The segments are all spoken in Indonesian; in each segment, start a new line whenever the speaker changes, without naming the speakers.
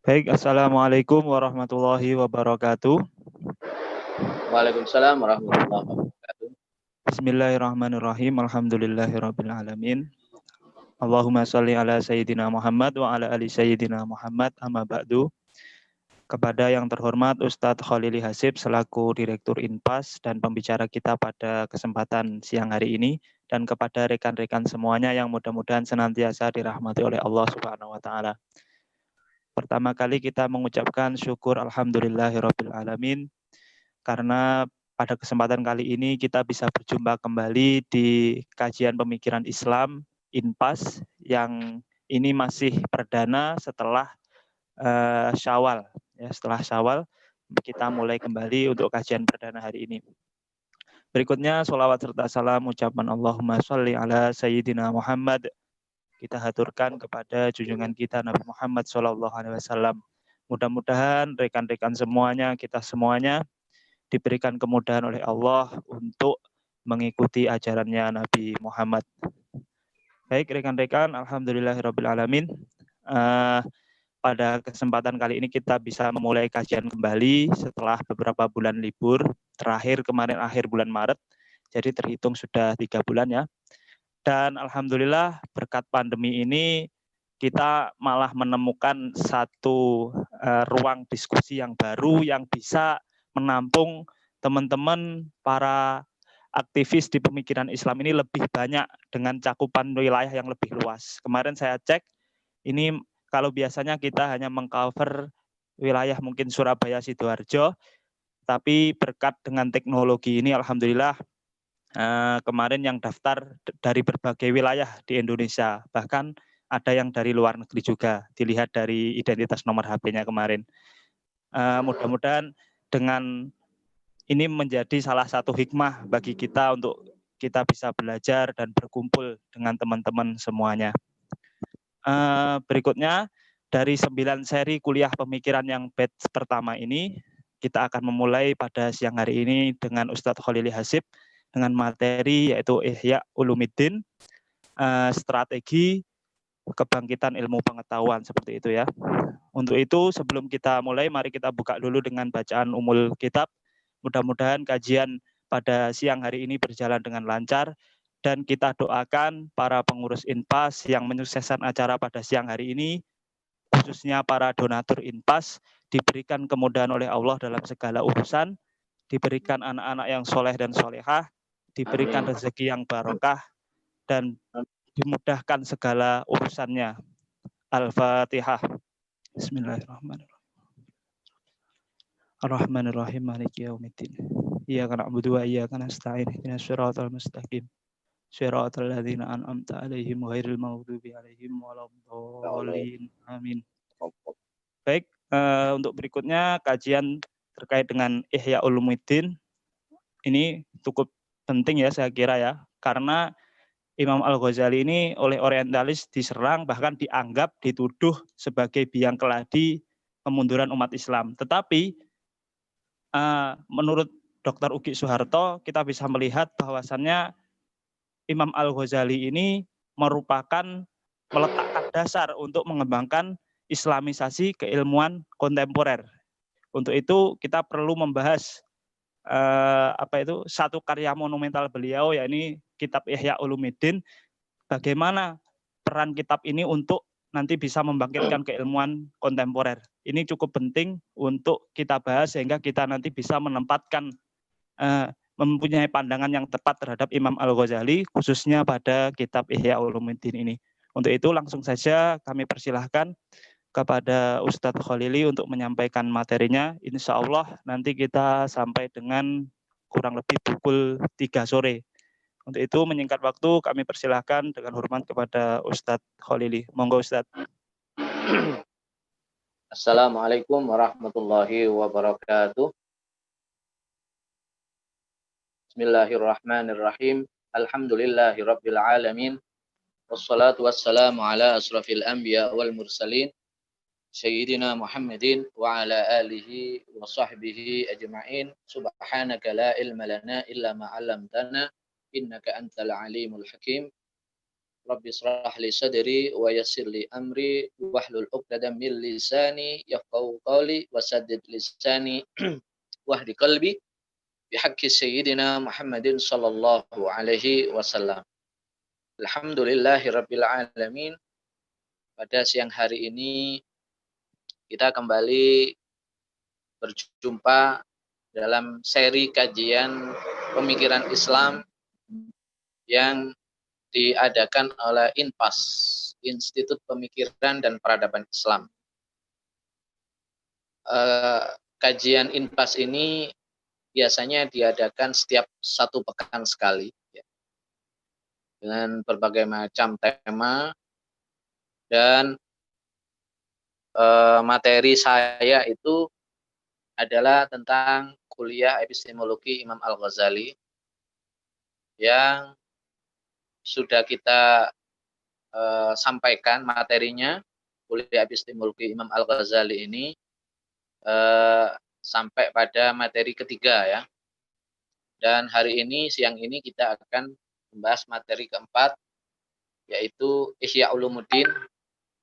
Baik, Assalamualaikum warahmatullahi wabarakatuh.
Waalaikumsalam warahmatullahi wabarakatuh.
Bismillahirrahmanirrahim. Alhamdulillahirabbil alamin. Allahumma shalli ala sayyidina Muhammad wa ala ali sayyidina Muhammad. Amma ba'du. Kepada yang terhormat Ustadz Khalili Hasib selaku Direktur Inpas dan pembicara kita pada kesempatan siang hari ini, dan kepada rekan-rekan semuanya yang mudah-mudahan senantiasa dirahmati oleh Allah Subhanahu wa taala. Pertama kali kita mengucapkan syukur alhamdulillahirabbil alamin karena pada kesempatan kali ini kita bisa berjumpa kembali di kajian pemikiran Islam INPAS yang ini masih perdana setelah Syawal. Ya, setelah Syawal kita mulai kembali untuk kajian perdana hari ini. Berikutnya sholawat serta salam ucapan Allahumma sholli ala Sayyidina Muhammad kita haturkan kepada junjungan kita Nabi Muhammad SAW. Mudah-mudahan rekan-rekan semuanya, kita semuanya diberikan kemudahan oleh Allah untuk mengikuti ajarannya Nabi Muhammad. Baik rekan-rekan, alhamdulillahirrabbilalamin. Pada kesempatan kali ini kita bisa memulai kajian kembali setelah beberapa bulan libur. Terakhir kemarin akhir bulan Maret, jadi terhitung sudah 3 bulan ya. Dan alhamdulillah berkat pandemi ini kita malah menemukan satu ruang diskusi yang baru yang bisa menampung teman-teman para aktivis di pemikiran Islam ini lebih banyak dengan cakupan wilayah yang lebih luas. Kemarin saya cek, ini kalau biasanya kita hanya mengcover wilayah mungkin Surabaya, Sidoarjo, tapi berkat dengan teknologi ini alhamdulillah kemarin yang daftar dari berbagai wilayah di Indonesia, bahkan ada yang dari luar negeri juga, dilihat dari identitas nomor HP-nya kemarin. Mudah-mudahan dengan ini menjadi salah satu hikmah bagi kita untuk kita bisa belajar dan berkumpul dengan teman-teman semuanya. Berikutnya, dari 9 seri kuliah pemikiran yang batch pertama ini, kita akan memulai pada siang hari ini dengan Ustadz Khalili Hasib, dengan materi yaitu Ihya Ulumiddin, strategi kebangkitan ilmu pengetahuan, seperti itu ya. Untuk itu sebelum kita mulai, mari kita buka dulu dengan bacaan umul kitab. Mudah-mudahan kajian pada siang hari ini berjalan dengan lancar dan kita doakan para pengurus INPAS yang menyukseskan acara pada siang hari ini, khususnya para donatur INPAS, diberikan kemudahan oleh Allah dalam segala urusan, diberikan anak-anak yang soleh dan solehah, diberikan rezeki yang barokah, dan dimudahkan segala urusannya. Al-Fatihah. Bismillahirrahmanirrahim. Ar-Rahmanir-Rahim. Maliki yaumiddin. Iyyaka na'budu wa iyyaka nasta'in. Ihdinas shiratal mustaqim. Shiratal ladzina an'amta 'alaihim ghairil maghdubi 'alaihim waladdallin. Amin. Baik, untuk berikutnya kajian terkait dengan Ihya Ulumuddin. Ini cukup penting ya saya kira ya, karena Imam Al-Ghazali ini oleh orientalis diserang, bahkan dianggap, dituduh sebagai biang keladi kemunduran umat Islam. Tetapi menurut Dr. Ugi Soeharto, kita bisa melihat bahwasannya Imam Al-Ghazali ini merupakan meletakkan dasar untuk mengembangkan islamisasi keilmuan kontemporer. Untuk itu kita perlu membahas satu karya monumental beliau, yakni kitab Ihya Ulumiddin. Bagaimana peran kitab ini untuk nanti bisa membangkitkan keilmuan kontemporer. Ini cukup penting untuk kita bahas sehingga kita nanti bisa menempatkan mempunyai pandangan yang tepat terhadap Imam Al-Ghazali, khususnya pada kitab Ihya Ulumiddin ini. Untuk itu langsung saja kami persilahkan kepada Ustadz Khalili untuk menyampaikan materinya. Insya Allah nanti kita sampai dengan kurang lebih pukul 3 sore. Untuk itu menyingkat waktu kami persilahkan dengan hormat kepada Ustadz Khalili. Monggo Ustadz.
Assalamualaikum warahmatullahi wabarakatuh. Bismillahirrahmanirrahim. Alhamdulillahirabbil alamin. Wassalatu wassalamu ala asrafil anbiya wal mursalin. Sayyidina Muhammadin wa ala alihi wa sahbihi ajma'in. Subhanaka la ilma lana illa ma 'allamtana innaka antal alimul hakim. Rabbi shrah li sadri wa yassir li amri wahlul 'uqdatam min lisani yafqahu qawli wasaddid lisani wahdi qalbi bihaqqi sayyidina Muhammadin sallallahu alaihi wasallam. Alhamdulillahi rabbil alamin. Pada siang hari ini kita kembali berjumpa dalam seri kajian pemikiran Islam yang diadakan oleh INPAS, Institut Pemikiran dan Peradaban Islam. Kajian INPAS ini biasanya diadakan setiap 1 pekan sekali, ya, dengan berbagai macam tema, dan materi saya itu adalah tentang kuliah epistemologi Imam Al-Ghazali yang sudah kita sampaikan materinya. Kuliah epistemologi Imam Al-Ghazali ini sampai pada materi ketiga, ya. Dan hari ini, siang ini kita akan membahas materi keempat, yaitu Ihya Ulumuddin,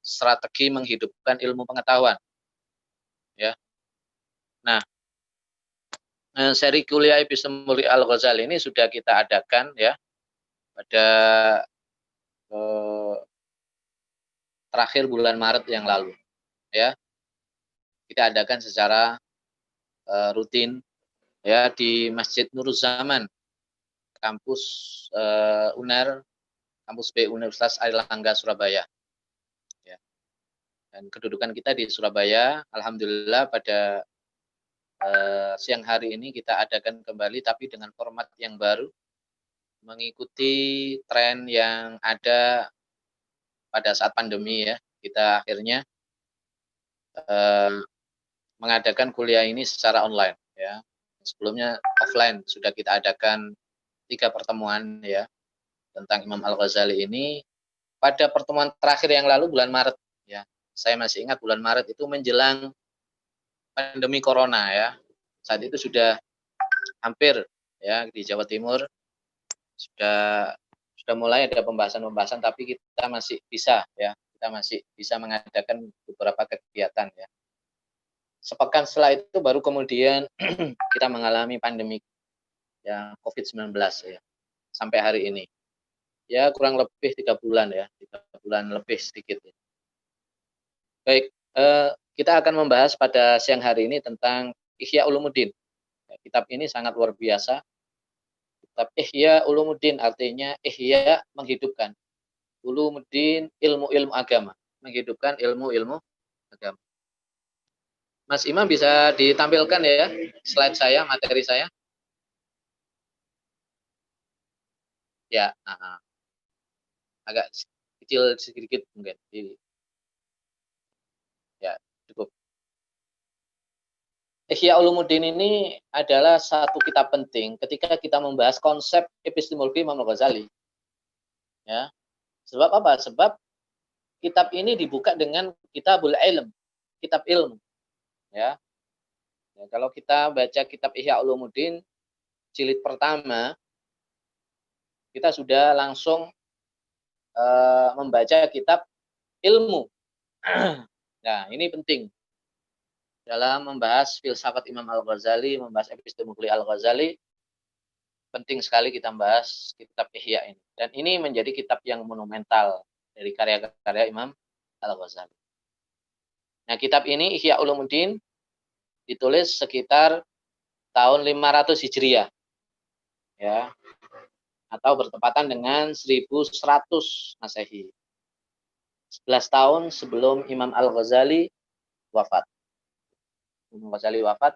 strategi menghidupkan ilmu pengetahuan, ya. Nah, seri kuliah epistemologi Al-Ghazali ini sudah kita adakan, ya, pada terakhir bulan Maret yang lalu, ya. Kita adakan secara rutin, ya, di Masjid Nuruz Zaman, kampus UNER, kampus B Universitas Airlangga Surabaya. Dan kedudukan kita di Surabaya. Alhamdulillah pada siang hari ini kita adakan kembali, tapi dengan format yang baru, mengikuti tren yang ada pada saat pandemi, ya. Kita akhirnya mengadakan kuliah ini secara online, ya. Sebelumnya offline sudah kita adakan 3 pertemuan, ya, tentang Imam Al-Ghazali ini. Pada pertemuan terakhir yang lalu bulan Maret, ya. Saya masih ingat bulan Maret itu menjelang pandemi corona, ya. Saat itu sudah hampir, ya, di Jawa Timur sudah mulai ada pembahasan-pembahasan, tapi kita masih bisa, ya. Kita masih bisa mengadakan beberapa kegiatan, ya. Sepekan setelah itu baru kemudian kita mengalami pandemi, ya, COVID-19, ya, sampai hari ini. Ya, kurang lebih 3 bulan, ya, 3 bulan lebih sedikit, ya. Baik, kita akan membahas pada siang hari ini tentang Ihya Ulumuddin. Ya, kitab ini sangat luar biasa. Kitab Ihya Ulumuddin artinya ihya, menghidupkan. Ulumuddin, ilmu-ilmu agama, menghidupkan ilmu-ilmu agama. Mas Imam bisa ditampilkan, ya, slide saya, materi saya. Ya, agak kecil sedikit mungkin. Ya, cukup. Ihya Ulumuddin ini adalah satu kitab penting ketika kita membahas konsep epistemologi Imam Al-Ghazali. Ya. Sebab apa? Sebab kitab ini dibuka dengan Kitabul Ilm, kitab ilmu. Ya. Ya, kalau kita baca kitab Ihya Ulumuddin jilid pertama, kita sudah langsung membaca kitab ilmu. Nah, ini penting dalam membahas filsafat Imam Al-Ghazali, membahas epistemologi Al-Ghazali. Penting sekali kita membahas kitab Ihya ini. Dan ini menjadi kitab yang monumental dari karya-karya Imam Al-Ghazali. Nah, kitab ini Ihya Ulumuddin ditulis sekitar tahun 500 Hijriah. Ya. Atau bertepatan dengan 1100 Masehi. 11 tahun sebelum Imam Al-Ghazali wafat. Imam Al-Ghazali wafat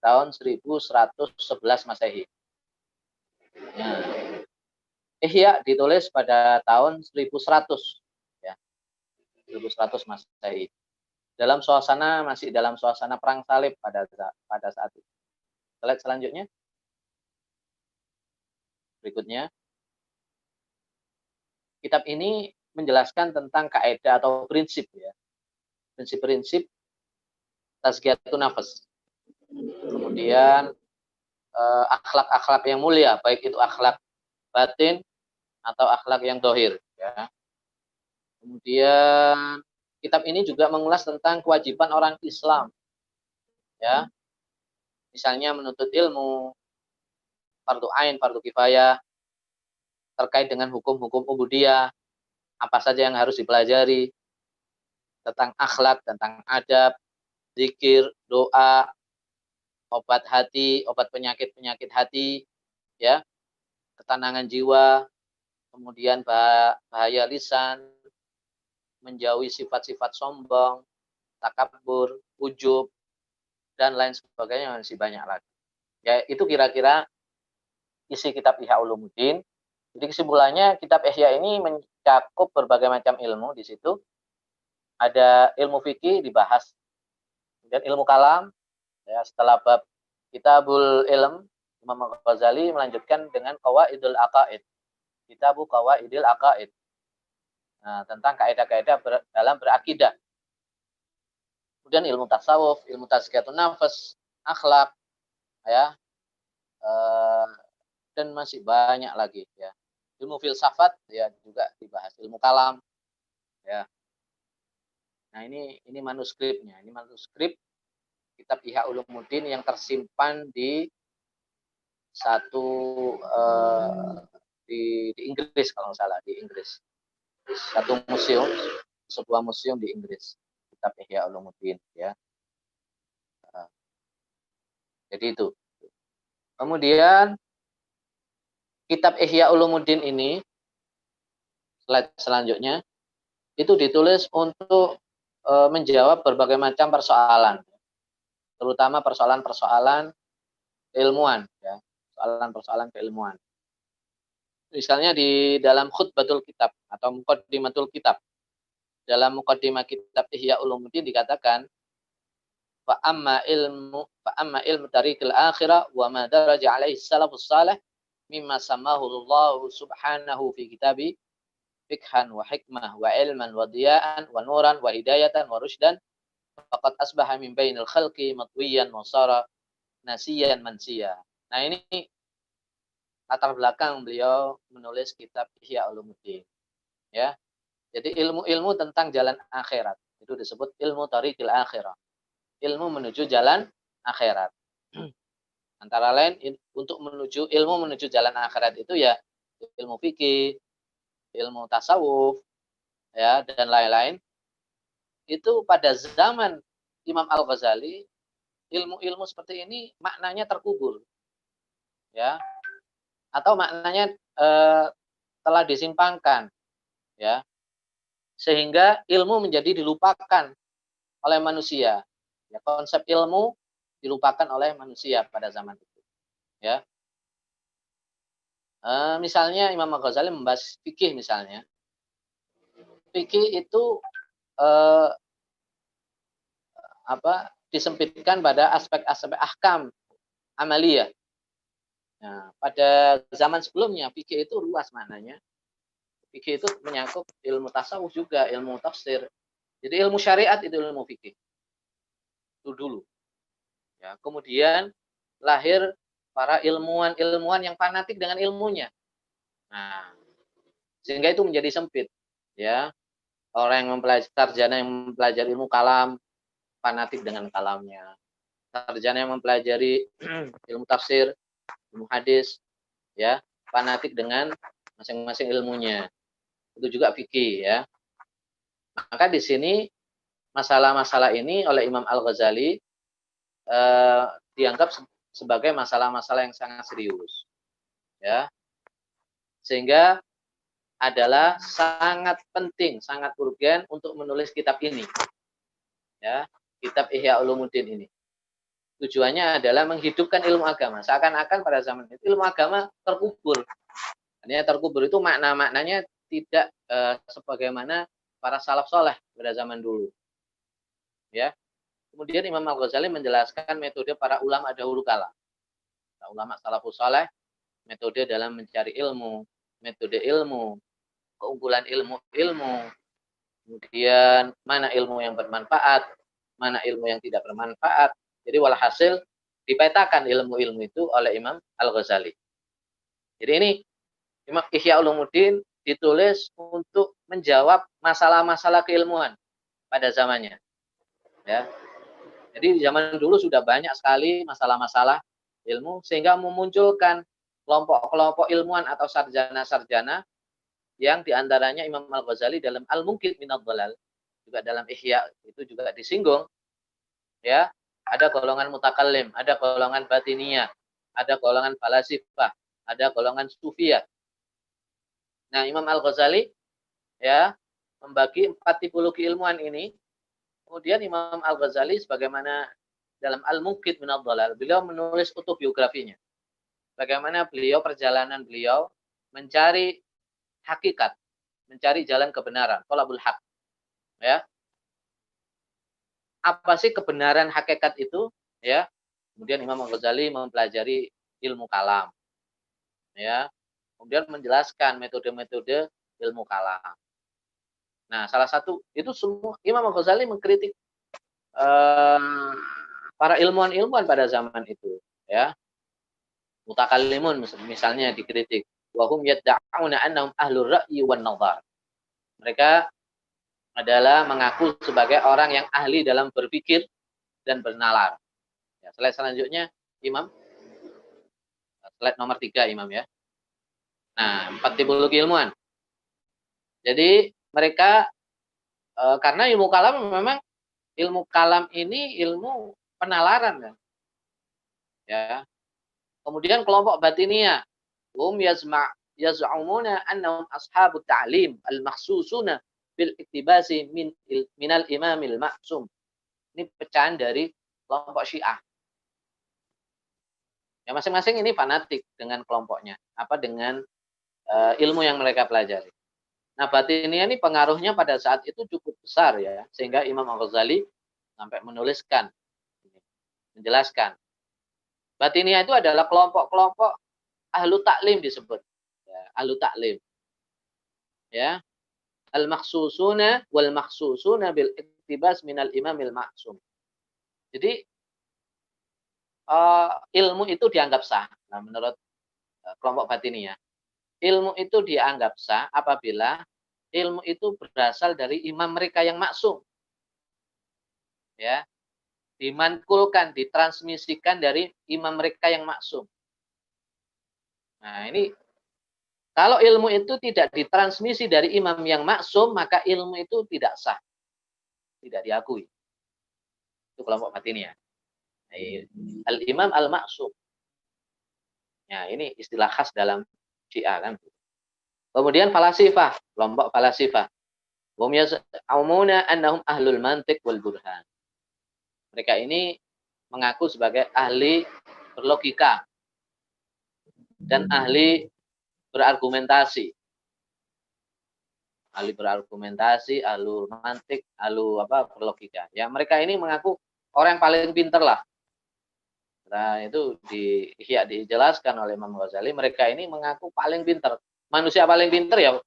tahun 1111 Masehi. Nah, Ihya ditulis pada tahun 1100, ya. 1100 Masehi. Masih dalam suasana perang salib pada saat itu. Slide selanjutnya. Berikutnya. Kitab ini menjelaskan tentang kaidah atau prinsip, ya. Prinsip-prinsip tazkiyatun nafas. Kemudian akhlak-akhlak yang mulia, baik itu akhlak batin atau akhlak yang dohir, ya. Kemudian kitab ini juga mengulas tentang kewajiban orang Islam, ya. Misalnya menuntut ilmu, fardu ain, fardu kifayah, terkait dengan hukum-hukum ubudiyah, apa saja yang harus dipelajari, tentang akhlak, tentang adab, zikir, doa, obat hati, obat penyakit-penyakit hati, ya, ketenangan jiwa, kemudian bahaya lisan, menjauhi sifat-sifat sombong, takabur, ujub, dan lain sebagainya, masih banyak lagi. Ya, itu kira-kira isi kitab Ihya Ulumuddin. Jadi kesimpulannya kitab Ihya ini mencakup berbagai macam ilmu di situ. Ada ilmu fikih dibahas, kemudian ilmu kalam, ya, setelah bab Kitabul Ilm, Imam Ghazali melanjutkan dengan Qawaidul Aqaid. Kitabu Qawaidil Aqaid. Nah, tentang kaidah-kaidah dalam berakidah. Kemudian ilmu tasawuf, ilmu tazkiyatun nafas, akhlak, ya, dan masih banyak lagi, ya. Ilmu filsafat, ya, juga dibahas. Ilmu kalam, ya. Nah, ini manuskripnya. Ini manuskrip kitab Ihya Ulumuddin yang tersimpan di di Inggris, kalau nggak salah, di Inggris. Di satu museum, sebuah museum di Inggris, kitab Ihya Ulumuddin, ya. Jadi itu. Kemudian kitab Ihya Ulumuddin ini, slide selanjutnya, itu ditulis untuk menjawab berbagai macam persoalan, terutama persoalan-persoalan keilmuan, ya, persoalan-persoalan keilmuan. Misalnya di dalam khutbatul kitab atau muqaddimatul kitab, dalam muqaddimah kitab Ihya Ulumuddin dikatakan, fa amma ilmu tariqil akhirah wa ma daraja alaihi salafus salih mimma samahu Allah subhanahu fi kitabi fikhan wa hikmah wa ilman wa diya'an wa nuran wa hidayatan wa rusydan faqad asbaha min bainil khalqi matwiyan wa sara nasiyan mansiya. Nah, ini latar belakang beliau menulis kitab Ihya Ulumuddin, ya. Jadi ilmu-ilmu tentang jalan akhirat itu disebut ilmu tariqil akhirah, ilmu menuju jalan akhirat. Antara lain untuk ilmu menuju jalan akhirat itu ya ilmu fikih, ilmu tasawuf, ya, dan lain-lain. Itu pada zaman Imam Al-Ghazali, ilmu-ilmu seperti ini maknanya terkubur, ya, atau maknanya telah disimpangkan, ya, sehingga ilmu menjadi dilupakan oleh manusia. Ya, konsep ilmu dilupakan oleh manusia pada zaman itu, ya. Misalnya Imam Al-Ghazali membahas fikih misalnya. Fikih itu disempitkan pada aspek-aspek ahkam amaliyah. Nah, pada zaman sebelumnya fikih itu luas maknanya. Fikih itu menyangkut ilmu tasawuf juga, ilmu tafsir. Jadi ilmu syariat itu ilmu fikih. Itu dulu. Ya, kemudian lahir para ilmuwan yang fanatik dengan ilmunya. Nah, sehingga itu menjadi sempit, ya. Orang yang sarjana yang mempelajari ilmu kalam fanatik dengan kalamnya. Sarjana yang mempelajari ilmu tafsir, ilmu hadis, ya, fanatik dengan masing-masing ilmunya. Itu juga fikih, ya. Maka di sini masalah-masalah ini oleh Imam Al-Ghazali dianggap sebagai masalah-masalah yang sangat serius, ya, sehingga adalah sangat penting, sangat urgen untuk menulis kitab ini, ya, kitab Ihya Ulumuddin ini. Tujuannya adalah menghidupkan ilmu agama. Seakan-akan pada zaman itu ilmu agama terkubur. Artinya terkubur itu maknanya tidak sebagaimana para salaf soleh pada zaman dulu, ya. Kemudian Imam Al-Ghazali menjelaskan metode para ulama dahulu kala. Nah, ulama salafus saleh, metode dalam mencari ilmu, metode ilmu, keunggulan ilmu, kemudian mana ilmu yang bermanfaat, mana ilmu yang tidak bermanfaat. Jadi walhasil dipetakan ilmu-ilmu itu oleh Imam Al-Ghazali. Jadi ini Imam Ihya Ulumuddin ditulis untuk menjawab masalah-masalah keilmuan pada zamannya. Ya. Jadi di zaman dulu sudah banyak sekali masalah-masalah ilmu sehingga memunculkan kelompok-kelompok ilmuwan atau sarjana-sarjana yang diantaranya Imam Al-Ghazali dalam Al-Munqidh Minadh Dhalal, juga dalam Ihya itu juga disinggung, ya. Ada golongan mutakallim, ada golongan batiniyah, ada golongan falasifah, ada golongan sufiyah. Nah, Imam Al-Ghazali ya membagi 4 tipologi ilmuwan ini. Kemudian Imam Al-Ghazali sebagaimana dalam Al-Munqidh Minadh Dhalal, beliau menulis autobiografinya. Bagaimana perjalanan beliau mencari hakikat, mencari jalan kebenaran, thalabul haq. Ya. Apa sih kebenaran hakikat itu? Ya. Kemudian Imam Al-Ghazali mempelajari ilmu kalam. Ya. Kemudian menjelaskan metode-metode ilmu kalam. Nah, salah satu itu semua Imam Al-Ghazali mengkritik para ilmuwan-ilmuwan pada zaman itu, ya. Mutakallimun misalnya dikritik, wa hum yad'una annahum ahlur ra'yi wan nadhar. Mereka adalah mengaku sebagai orang yang ahli dalam berpikir dan bernalar. Ya, slide selanjutnya, Imam. Slide nomor 3, Imam ya. Nah, 4 tipologi ilmuwan. Jadi mereka karena ilmu kalam ini ilmu penalaran kan. Ya. Kemudian kelompok batiniyah, yaz'umuna annahum ashabut ta'lim al-makhsusuna bil iktibasi minal imamil ma'sum. Ini pecahan dari kelompok Syiah. Ya, masing-masing ini fanatik dengan kelompoknya, dengan ilmu yang mereka pelajari. Nah, batiniyah ini pengaruhnya pada saat itu cukup besar ya, sehingga Imam Al-Ghazali sampai menuliskan, menjelaskan. Batiniyah itu adalah kelompok-kelompok ahlu taklim disebut. Ya, ahlu taklim. Ya. Al-makhsusuna wal makhsusuna bil iktibas minal imamil ma'sum. Jadi ilmu itu dianggap sah. Nah, menurut kelompok batiniyah, ilmu itu dianggap sah apabila ilmu itu berasal dari imam mereka yang maksum. Ya. Dimankulkan, ditransmisikan dari imam mereka yang maksum. Nah, ini kalau ilmu itu tidak ditransmisi dari imam yang maksum, maka ilmu itu tidak sah. Tidak diakui. Itu kelompok batiniyah. Al-imam al-maksum. Ya, ini istilah khas dalam Syiah kan. Kemudian falasifah, kelompok falasifah. Hum yaz'umuna annahum ahlul mantiq wal burhan. Mereka ini mengaku sebagai ahli berlogika dan ahli berargumentasi. Ahli berargumentasi, ahli mantik, ahli berlogika. Ya, mereka ini mengaku orang yang paling pintar lah. Nah, itu dijelaskan oleh Imam Ghazali, mereka ini mengaku paling pintar. Manusia paling pintar ya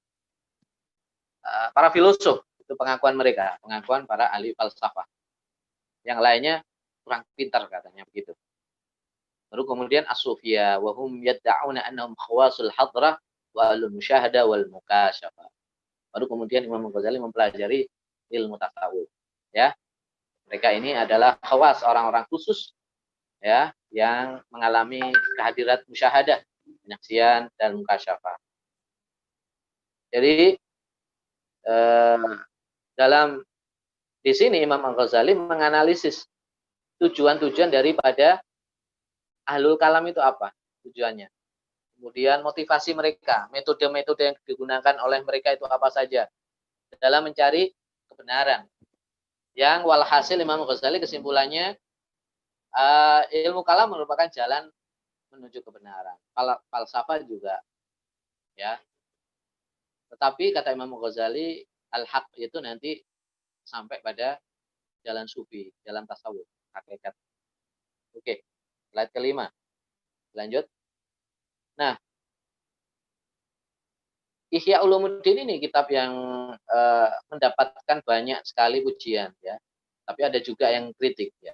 para filosof. Itu pengakuan mereka, pengakuan para ahli falsafah. Yang lainnya kurang pintar katanya begitu. Lalu kemudian as-sufiyah wa hum yad'una annahum khawasul hadrah wa alul musyahadah wal mukasyafah. Baru kemudian Imam Ghazali mempelajari ilmu tasawuf. Ya. Mereka ini adalah khawas, orang-orang khusus ya yang mengalami kehadirat musyahadah, penyaksian dan mukasyafah. Jadi dalam di sini Imam Al-Ghazali menganalisis tujuan-tujuan daripada ahlul kalam itu apa tujuannya. Kemudian motivasi mereka, metode-metode yang digunakan oleh mereka itu apa saja dalam mencari kebenaran. Yang walhasil Imam Ghazali kesimpulannya ilmu kalam merupakan jalan menuju kebenaran. Falsafah juga, ya. Tetapi kata Imam Ghazali, al-haq itu nanti sampai pada jalan sufi, jalan tasawuf, hakikat. Oke, slide kelima. Lanjut. Nah, Ihya Ulumuddin ini kitab yang mendapatkan banyak sekali pujian ya. Tapi ada juga yang kritik ya.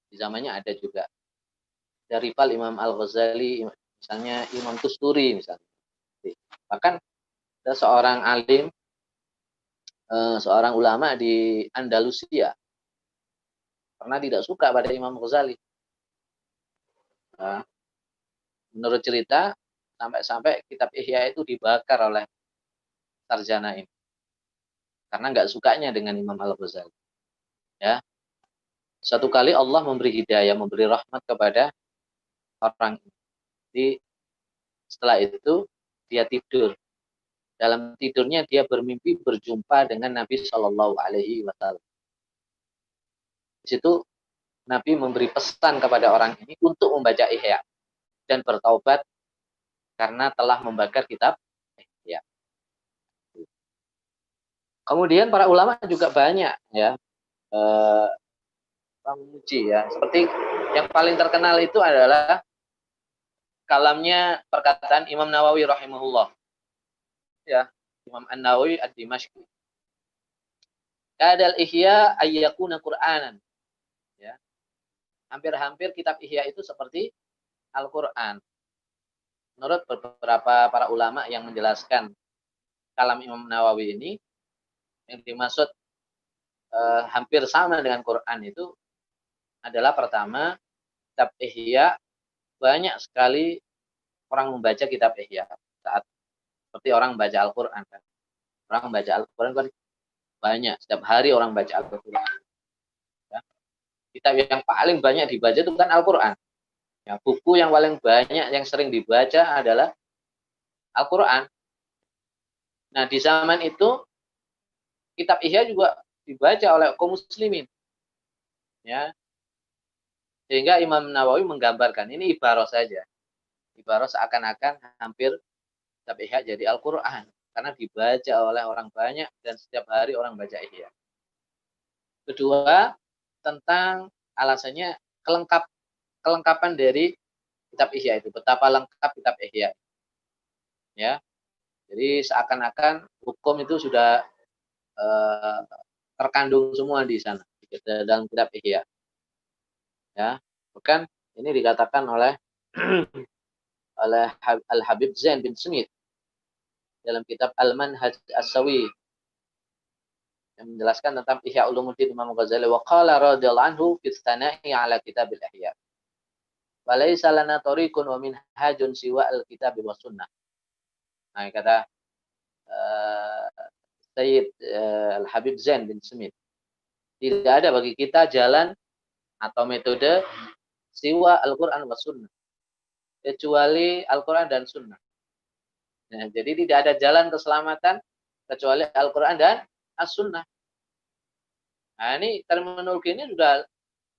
Di zamannya ada juga. Dari Imam Al-Ghazali, misalnya Imam Tusturi misalnya. Bahkan Ada seorang alim, seorang ulama di Andalusia pernah tidak suka pada Imam Ghazali. Nah, menurut cerita, sampai-sampai kitab Ihya itu dibakar oleh sarjana ini. Karena nggak sukanya dengan Imam Al-Ghazali. Ya. Satu kali Allah memberi hidayah, memberi rahmat kepada orang ini. Jadi, setelah itu dia tidur. Dalam tidurnya dia bermimpi berjumpa dengan Nabi Shallallahu Alaihi Wasallam. Di situ Nabi memberi pesan kepada orang ini untuk membaca Ihya dan bertaubat karena telah membakar kitab Ihya. Kemudian para ulama juga banyak ya memuji ya. Seperti yang paling terkenal itu adalah kalamnya perkataan Imam Nawawi rahimahullah. Ya, Imam An-Nawawi Ad-Dimashqi. Kadal Ihya ayyakuna Qur'anan. Ya. Hampir-hampir kitab Ihya itu seperti Al-Qur'an. Menurut beberapa para ulama yang menjelaskan kalam Imam Nawawi ini, yang dimaksud hampir sama dengan Quran itu adalah pertama, kitab Ihya banyak sekali orang membaca kitab Ihya saat seperti orang membaca Al-Qur'an kan. Orang membaca Al-Qur'an kan banyak, setiap hari orang baca Al-Qur'an. Ya. Kitab yang paling banyak dibaca itu kan Al-Qur'an. Ya, buku yang paling banyak yang sering dibaca adalah Al-Qur'an. Nah, di zaman itu kitab Ihya juga dibaca oleh kaum muslimin. Ya. Sehingga Imam Nawawi menggambarkan ini ibarat saja. Ibarat seakan-akan hampir kitab Ihya jadi Al-Qur'an karena dibaca oleh orang banyak dan setiap hari orang baca Ihya. Kedua, tentang alasannya kelengkapan dari kitab Ihya itu. Betapa lengkap kitab Ihya. Ya. Jadi seakan-akan hukum itu sudah terkandung semua di sana dalam kitab Ihya. Ya. Bahkan ini dikatakan oleh Al-Habib Zain bin Smith dalam kitab Al-Manhaj As-Sawi yang menjelaskan tentang Ihya Ulumuddin Imam Ghazali wa qala radhiyallahu anhu fi tsana'i ala kitab al-Ihya. Wa laisa lana tariqun wa minhajun siwa al-kitab wa sunnah. Nah, kata Sayyid Al-Habib Zain bin Smith. Tidak ada bagi kita jalan atau metode siwa Al-Qur'an wa sunnah. Kecuali Al-Qur'an dan sunnah. Nah, jadi tidak ada jalan keselamatan kecuali Al-Qur'an dan As-Sunnah. Nah, ini terminologi ini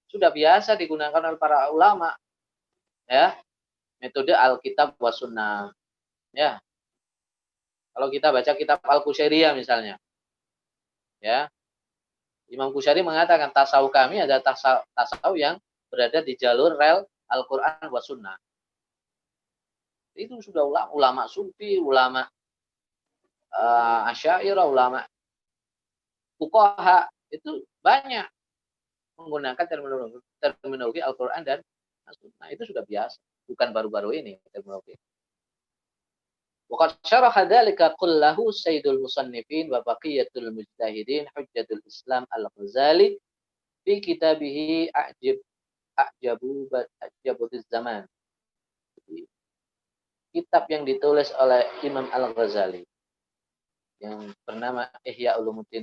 sudah biasa digunakan oleh para ulama. Ya. Metode Alkitab wa Sunnah. Ya. Kalau kita baca kitab Al-Qusairiyah misalnya. Ya. Imam Qusairi mengatakan tasawuf kami ada tasawuf yang berada di jalur rel Al-Qur'an wa Sunnah. Itu sudah ulama sufi, ulama Asy'ariyah, ulama fuqaha itu banyak menggunakan terminologi Al-Qur'an dan As-Sunnah. Itu sudah biasa, bukan baru-baru ini terminologi. Waqad syaraha dzalika kullahu Sayyidul Musannifin wa baqiyatul mujtahidin Hujjatul Islam Al-Ghazali fi kitabihi A'jabutiz Zaman. Kitab yang ditulis oleh Imam Al-Ghazali yang bernama Ihya Ulumuddin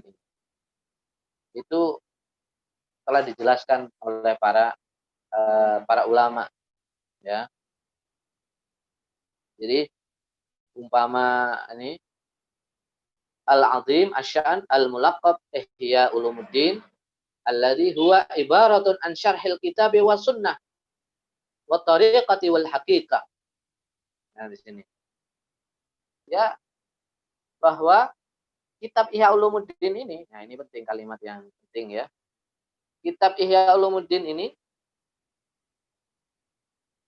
itu telah dijelaskan oleh para ulama, ya. Jadi umpama ini Al-Azim Asy-Sya'an Al-Mulaqqab Ihya Ulumuddin alladhi huwa ibaratun an syarhil kitab wa sunnah wa tariqati wal haqiqah. Nah, di sini. Ya, bahwa kitab Ihya Ulumuddin ini, nah ini penting, kalimat yang penting ya. Kitab Ihya Ulumuddin ini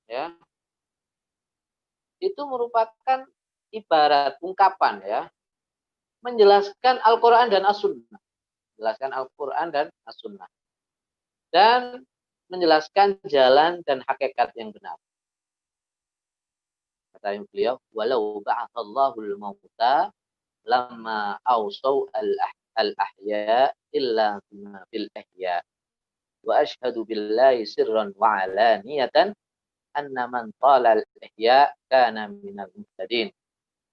ya itu merupakan ibarat ungkapan ya menjelaskan Al-Qur'an dan As-Sunnah. Menjelaskan Al-Qur'an dan As-Sunnah. Dan menjelaskan jalan dan hakikat yang benar. Kata beliau, walau ba'athallahul mauta lamma awsaw al-ahya illa bima fil ihya wa ashhadu billahi sirran wa alaniyatan anna man tala al-ihya kana minal muhtadin.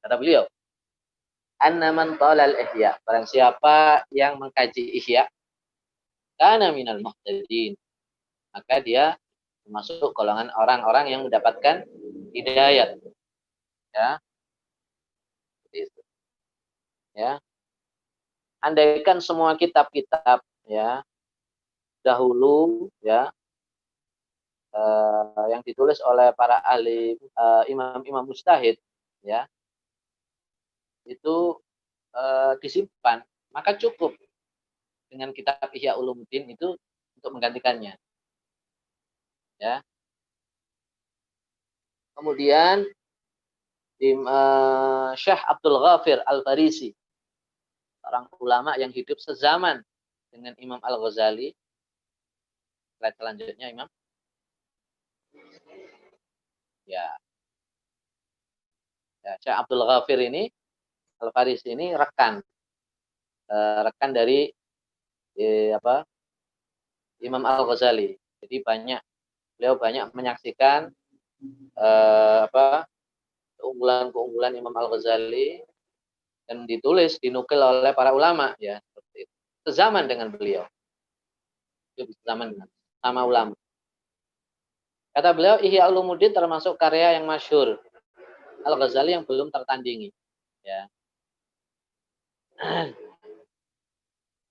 Kata beliau, anna man tala al-ihya, barang siapa yang mengkaji ihya kana minal muhtadin, maka dia termasuk golongan orang-orang yang mendapatkan hidayat, ya. Seperti itu. Ya. Andaikan semua kitab-kitab, ya, dahulu, ya, yang ditulis oleh para ahli, imam-imam mujtahid, ya, itu disimpan, maka cukup dengan kitab Ihya Ulumuddin itu untuk menggantikannya, ya. Kemudian Syekh Abdul Ghafir Al-Farisi, orang ulama yang hidup sezaman dengan Imam Al-Ghazali. Slide selanjutnya, Imam. Ya. Ya, Syekh Abdul Ghafir ini, Al-Farisi ini rekan dari Imam Al-Ghazali. Jadi beliau banyak menyaksikan keunggulan-keunggulan Imam Al-Ghazali dan dinukil oleh para ulama, ya, seperti itu. Sezaman dengan beliau. Sezaman dengan sama ulama. Kata beliau, Ihya Ulumuddin termasuk karya yang masyhur Al-Ghazali yang belum tertandingi, ya.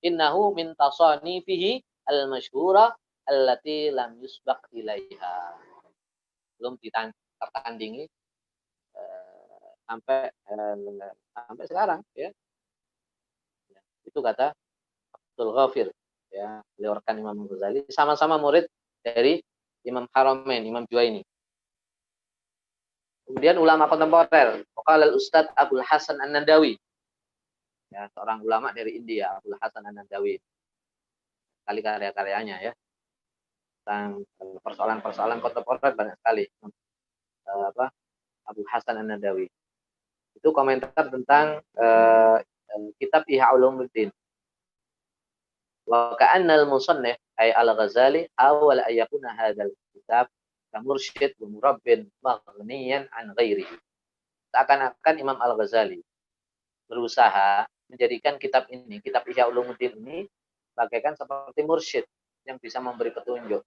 Innahu min tasanifihi al-masyhura allati lam yusbaq ilaiha. Belum tertandingi sampai sekarang, ya. Itu kata Abdul Ghafir, ya, beliau rekan Imam Ghazali, sama-sama murid dari Imam Haramain, Imam Juwaini. Kemudian ulama kontemporer, Qala al-Ustadz Abdul Hasan An-Nandawi, ya, seorang ulama dari India, Abdul Hasan An-Nandawi. Kali karya-karyanya, ya, tentang persoalan-persoalan kontemporer banyak sekali. Abdul Hasan An-Nandawi. Itu komentar tentang kitab Ihya Ulumuddin. Wa ka'annal musannif ay al-Ghazali awal ayyakuna hadzal kitab kamursyid wa murabbin maghniyan an ghairihi. Seakan-akan Imam Al-Ghazali berusaha menjadikan kitab ini, kitab Ihya Ulumuddin ini, bagaikan seperti mursyid yang bisa memberi petunjuk,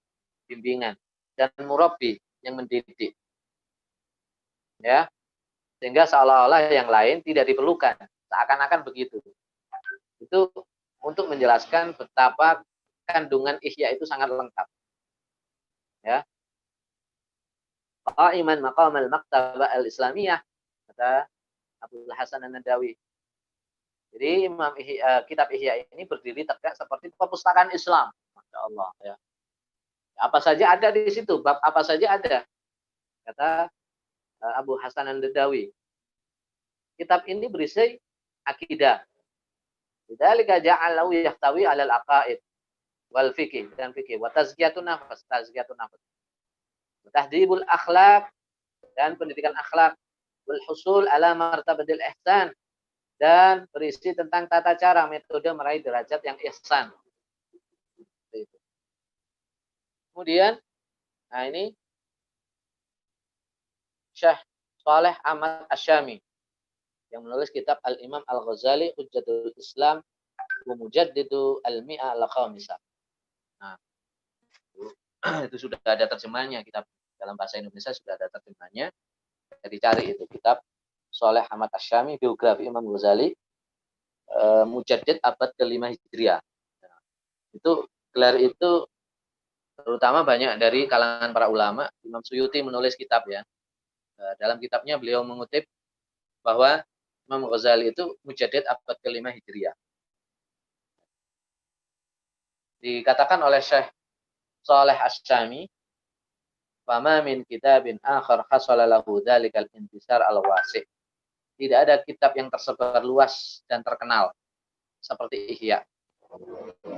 bimbingan, dan murabbi yang mendidik, ya, sehingga seolah-olah yang lain tidak diperlukan, seakan-akan begitu. Itu untuk menjelaskan betapa kandungan Ihya itu sangat lengkap, ya. Qa'iman maqam al-maktabah al-islamiyah, kata Abdul Hasan An-Nandawi. Jadi kitab Ihya ini berdiri tegak seperti perpustakaan Islam. Masya Allah, ya. Apa saja ada di situ, bab apa saja ada, kata Abu Hasan An-Nandawi. Kitab ini berisi akidah. Lidzalika ja'alahu yahtawi 'alal aqaid wal fikih dan fikih wa tazkiyatun nafs, wa tahdhibul akhlaq dan pendidikan akhlak, wal husul 'ala martabatil ihsan dan berisi tentang tata cara metode meraih derajat yang ihsan. Kemudian, nah ini Syekh Saleh Ahmad Asyami yang menulis kitab Al-Imam Al-Ghazali Hujjatul Islam wa Mujaddidu Al-Mi'ah Al-Khamisah. Nah, itu sudah ada terjemahnya, kitab dalam bahasa Indonesia sudah ada terjemahnya. Jadi cari itu kitab Saleh Ahmad Asyami, biografi Imam Ghazali, Mujaddid abad ke-5 Hijriah. Nah, itu gelar itu terutama banyak dari kalangan para ulama. Imam Suyuti menulis kitab, ya. Dalam kitabnya beliau mengutip bahwa Imam Ghazali itu Mujaddid abad ke-5 Hijriah. Dikatakan oleh Syekh Saleh Asyami, "Fama min kitabin akhar hasala lahu dzalikal intisar al-wasi'." Tidak ada kitab yang tersebar luas dan terkenal seperti Ihya.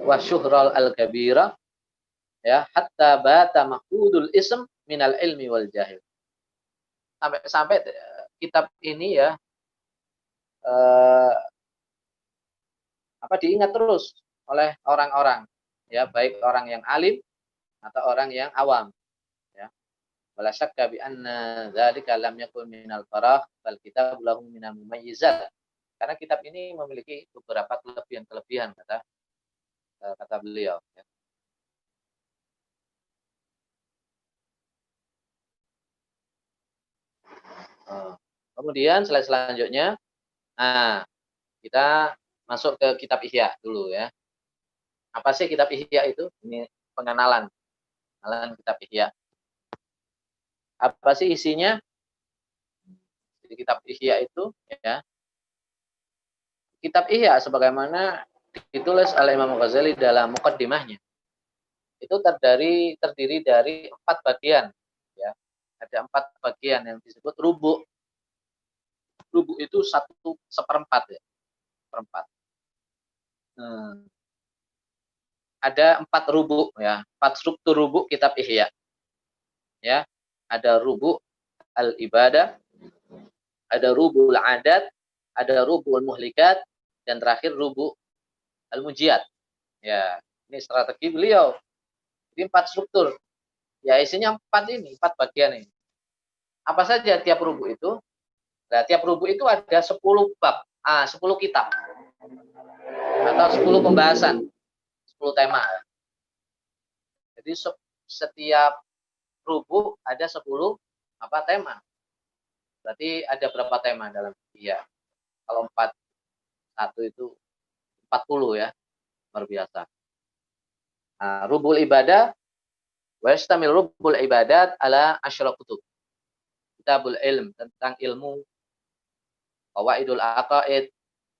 Wa syuhral al-kabira, ya, hatta bata mahfudul ism minal ilmi wal jahil. Sampai kitab ini, ya, eh, diingat terus oleh orang-orang, ya, baik orang yang alim atau orang yang awam, ya. Wala syakka bi anna dzalika lam yakun minal farah bal kitab lahu minal mumayyizat. Karena kitab ini memiliki beberapa kelebihan-kelebihan, kata beliau, ya. Kemudian slide selanjutnya, nah, kita masuk ke kitab Ihya dulu, ya. Apa sih kitab Ihya itu? Ini pengenalan kitab Ihya. Apa sih isinya? Jadi kitab Ihya itu, ya, kitab Ihya sebagaimana ditulis oleh Imam Ghazali dalam muqaddimahnya, itu terdiri dari 4 bagian, ya. Ada 4 bagian yang disebut rubu'. Rubu' itu 1/4, ya. Seperempat. Ada 4 rubu', ya. 4 struktur rubu' kitab Ihya. Ya. Ada rubu' al-ibadah, ada rubu'ul adat, ada rubu'ul muhlikat, dan terakhir rubu' al-mujiyat. Ya, ini strategi beliau. Jadi 4 struktur. Ya, isinya 4 bagian ini. Apa saja tiap rubu' itu? Nah, tiap rubu' itu ada 10 bab, 10 kitab. Atau 10 pembahasan, 10 tema. Jadi setiap rubu' ada 10 tema. Berarti ada berapa tema dalam? Iya. Kalau 1 itu 40, ya. Luar biasa. Rubul ibadah, wa yastamil rubul ibadat ala asyra kutub. Kitabul ilm, tentang ilmu, qawaidul aqaid,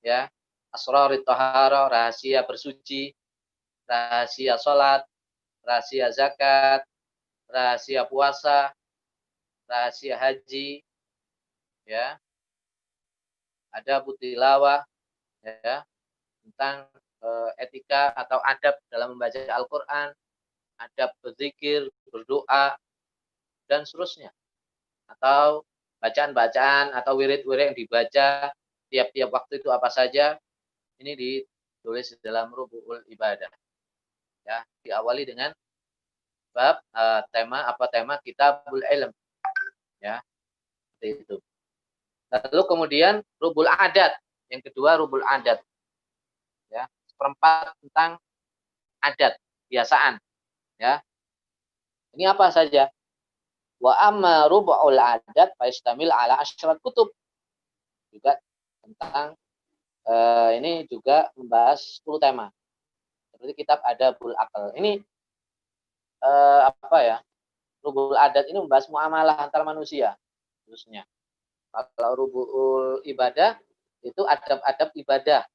ya, asrarit tahara, rahasia bersuci, rahasia salat, rahasia zakat, rahasia puasa, rahasia haji, ya. Ada butilawah, ya, tentang etika atau adab dalam membaca Al-Qur'an, adab berzikir, berdoa, dan seterusnya. Atau bacaan-bacaan atau wirid-wirid yang dibaca tiap-tiap waktu itu apa saja, ini ditulis dalam Rubu'ul Ibadah. Ya, diawali dengan bab tema Kitabul Ilm. Ya, seperti itu. Lalu kemudian Rubul Adat, yang kedua Rubul Adat. Ya, 1/4 tentang adat, kebiasaan, ya. Ini apa saja? Wa amma rubu'ul adat fa yastamil ala asyrat kutub. Juga tentang ini juga membahas 10 tema. Seperti kitab Adabul Aql. Ini Rubul Adat ini membahas muamalah antar manusia khususnya. Kalau Rubul Ibadah itu adab-adab ibadah,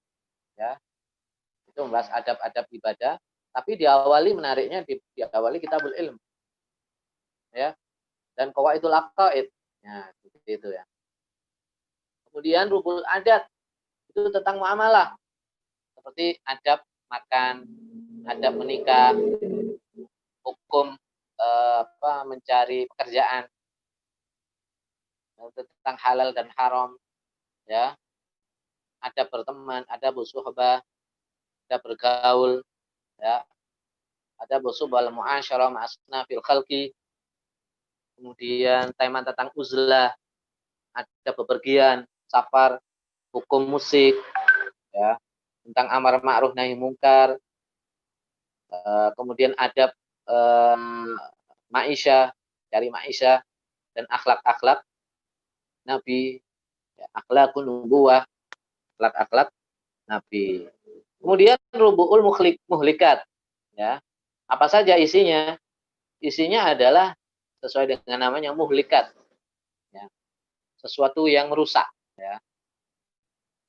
ya. Itu membahas adab-adab ibadah, tapi diawali menariknya diawali Kitabul Ilm, ya. Dan qawaidul aqaid. Nah, seperti itu, ya. Kemudian Rubul Adat itu tentang muamalah. Seperti adab makan, adab menikah, hukum mencari pekerjaan, tentang halal dan haram, ya. Adab berteman, adab bersuhbah, adab bergaul, ya. Adab bersuhbah al-mu'asyarah ma'asna fil khalqi. Kemudian tema tentang uzlah, ada bepergian, safar, hukum musik, ya, tentang amar ma'ruf nahi mungkar, kemudian adab ma'isyah, cari ma'isyah, dan akhlak-akhlak Nabi, ya, akhlakun nubuwah, akhlak-akhlak Nabi. Kemudian rubu'ul muhlikat, ya. Apa saja isinya? Isinya adalah sesuai dengan namanya muhlikat, ya. Sesuatu yang merusak, ya.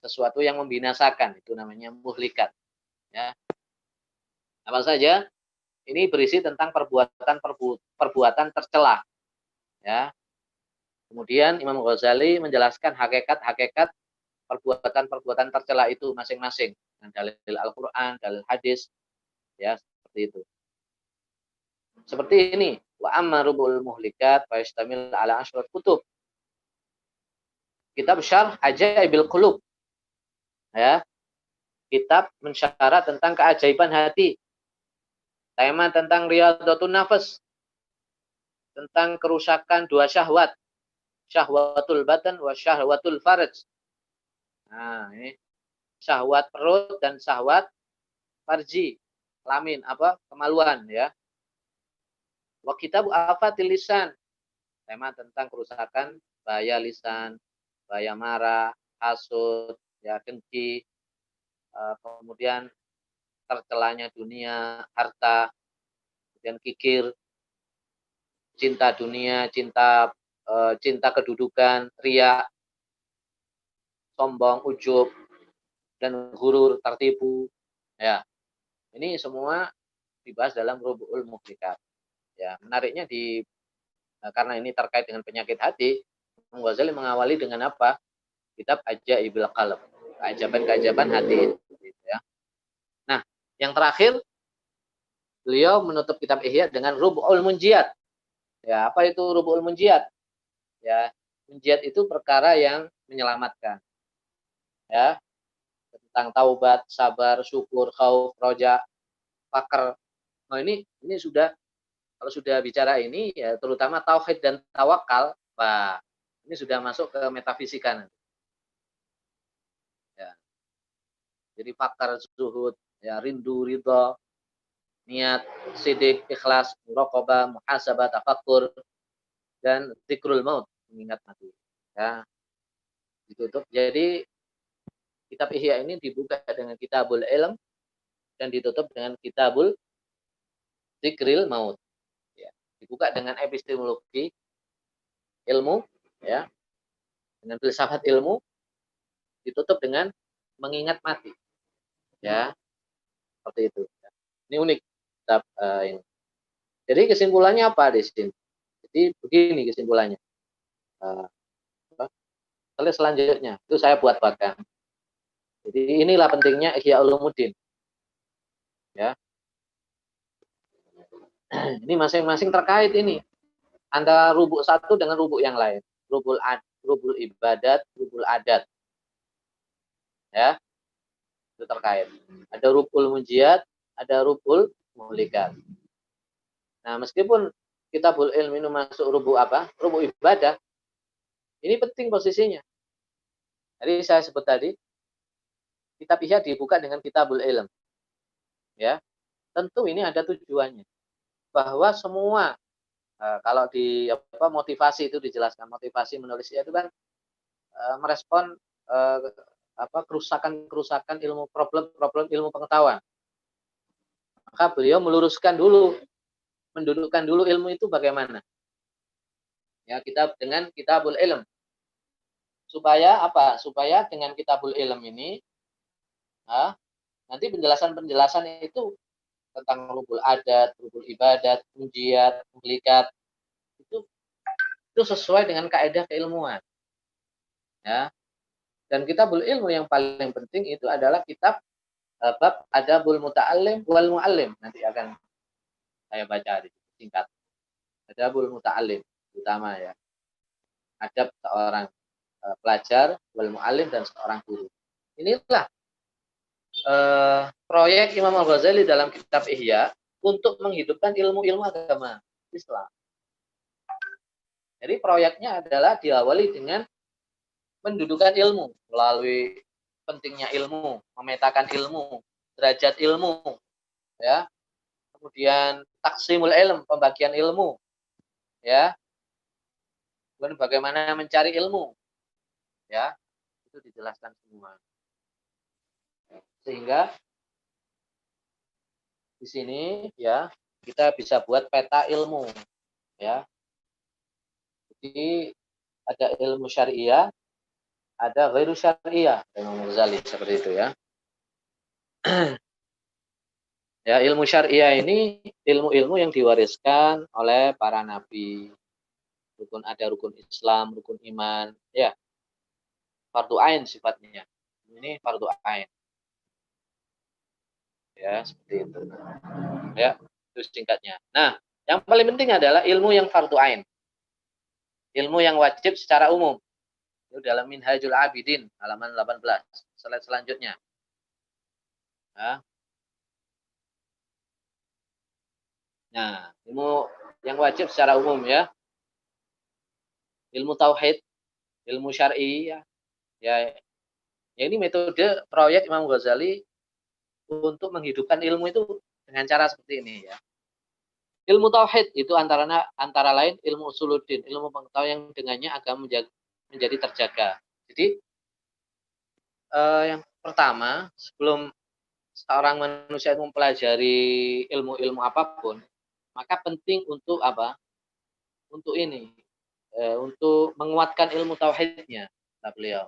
Sesuatu yang membinasakan, itu namanya muhlikat, ya. Apa saja? Ini berisi tentang perbuatan tercela, ya. Kemudian Imam Ghazali menjelaskan hakikat-hakikat perbuatan tercela itu masing-masing dengan dalil Al-Qur'an, dalil hadis, ya, seperti itu. Seperti ini, wa amma rubul muhlikat fa yastamil ala asyrat kutub. Kitab Syarh Ajaibil Qulub, Ya, kitab mensyarat tentang keajaiban hati. Tema tentang riyadhatun nafas, tentang kerusakan dua syahwat, syahwatul batan wa syahwatul farj. Nah, ini syahwat perut dan syahwat farji, kelamin apa kemaluan ya. Wa kitab afatil lisan, tema tentang kerusakan bahaya lisan, bahaya marah, hasud, ya dengki, kemudian tercelanya dunia, harta, kemudian kikir, cinta dunia, cinta kedudukan, riya, sombong, ujub, dan gurur, tertipu. Ya, ini semua dibahas dalam Rubu'ul Muhlikat. Ya, menariknya karena ini terkait dengan penyakit hati, Imam Ghazali mengawali dengan apa? Kitab Ajaibil Qalb, keajaban-keajaban hati. Gitu ya. Nah, yang terakhir beliau menutup kitab Ihya dengan Rubu'ul Munjiyat. Ya, apa itu Rubu'ul Munjiyat? Ya, munjiyat itu perkara yang menyelamatkan. Ya, tentang taubat, sabar, syukur, khauf, roja, fakr. Nah, ini sudah, kalau sudah bicara ini ya terutama tauhid dan tawakal, wah, ini sudah masuk ke metafisika. Ya. Jadi fakar, zuhud, ya rindu, ridho, niat, sidik, ikhlas, muraqabah, muhasabah, tafakkur, dan zikrul maut, mengingat mati. Ya, ditutup. Jadi kitab Ihya ini dibuka dengan kitabul ilm dan ditutup dengan kitabul zikril maut. Ya, dibuka dengan epistemologi ilmu, ya, dengan filsafat ilmu, ditutup dengan mengingat mati. Ya, seperti itu. Ini unik kitab ini. Jadi kesimpulannya apa di sini? Jadi begini kesimpulannya. Selanjutnya itu saya buat bahkan. Jadi inilah pentingnya Ihya Ulumuddin. Ya. Ini masing-masing terkait ini antara rubuk satu dengan rubuk yang lain. Rubul ibadat, rubul adat. Ya. Itu terkait. Ada rubul munjiyat, ada rubul muhlikat. Nah, meskipun kitabul ilmi ini masuk rubuk apa? Rubuk ibadah. Ini penting posisinya. Jadi saya sebut tadi kitab Ihya dibuka dengan kitabul ilm. Ya. Tentu ini ada tujuannya. Bahwa semua kalau di motivasi itu dijelaskan, motivasi menulis itu kan merespon kerusakan ilmu, problem ilmu pengetahuan. Maka beliau meluruskan dulu, mendudukkan dulu ilmu itu bagaimana. Ya, dengan kitabul ilm. Supaya apa? Supaya dengan kitabul ilm ini nanti penjelasan-penjelasan itu tentang rubul adat, rubul ibadat, munjiyat, muhlikat, itu sesuai dengan kaidah keilmuan. Ya. Dan kitabul ilmu yang paling penting itu adalah kitab bab Adabul Muta'allim wal Mu'allim. Nanti akan saya baca di singkat. Adabul Muta'allim utama ya. Adab seorang pelajar, wal Mu'allim, dan seorang guru. Inilah proyek Imam Al-Ghazali dalam kitab Ihya untuk menghidupkan ilmu-ilmu agama Islam. Jadi proyeknya adalah diawali dengan mendudukan ilmu melalui pentingnya ilmu, memetakan ilmu, derajat ilmu, ya. Kemudian taksimul ilm, pembagian ilmu, ya. Kemudian bagaimana mencari ilmu, ya. Itu dijelaskan semua. Sehingga di sini ya kita bisa buat peta ilmu, ya. Jadi ada ilmu syariah, ada ghairu syariah, Imam Ghazali seperti itu ya. Ya, ilmu syariah ini ilmu-ilmu yang diwariskan oleh para nabi. Ada rukun Islam, rukun iman, ya. Fardu ain sifatnya. Ini fardu ain. Ya, seperti itu. Ya, itu singkatnya. Nah, yang paling penting adalah ilmu yang fardu ain. Ilmu yang wajib secara umum. Itu dalam Minhajul Abidin halaman 18. slide selanjutnya. Ya. Nah, ilmu yang wajib secara umum ya. Ilmu tauhid, ilmu syar'i ya. Ya, ini metode proyek Imam Ghazali untuk menghidupkan ilmu itu dengan cara seperti ini ya. Ilmu tauhid itu antara lain ilmu usuluddin, ilmu pengetahuan yang dengannya agama menjadi terjaga. Jadi yang pertama, sebelum seorang manusia itu mempelajari ilmu-ilmu apapun, maka penting untuk apa? Untuk ini, untuk menguatkan ilmu tauhidnya, kata beliau.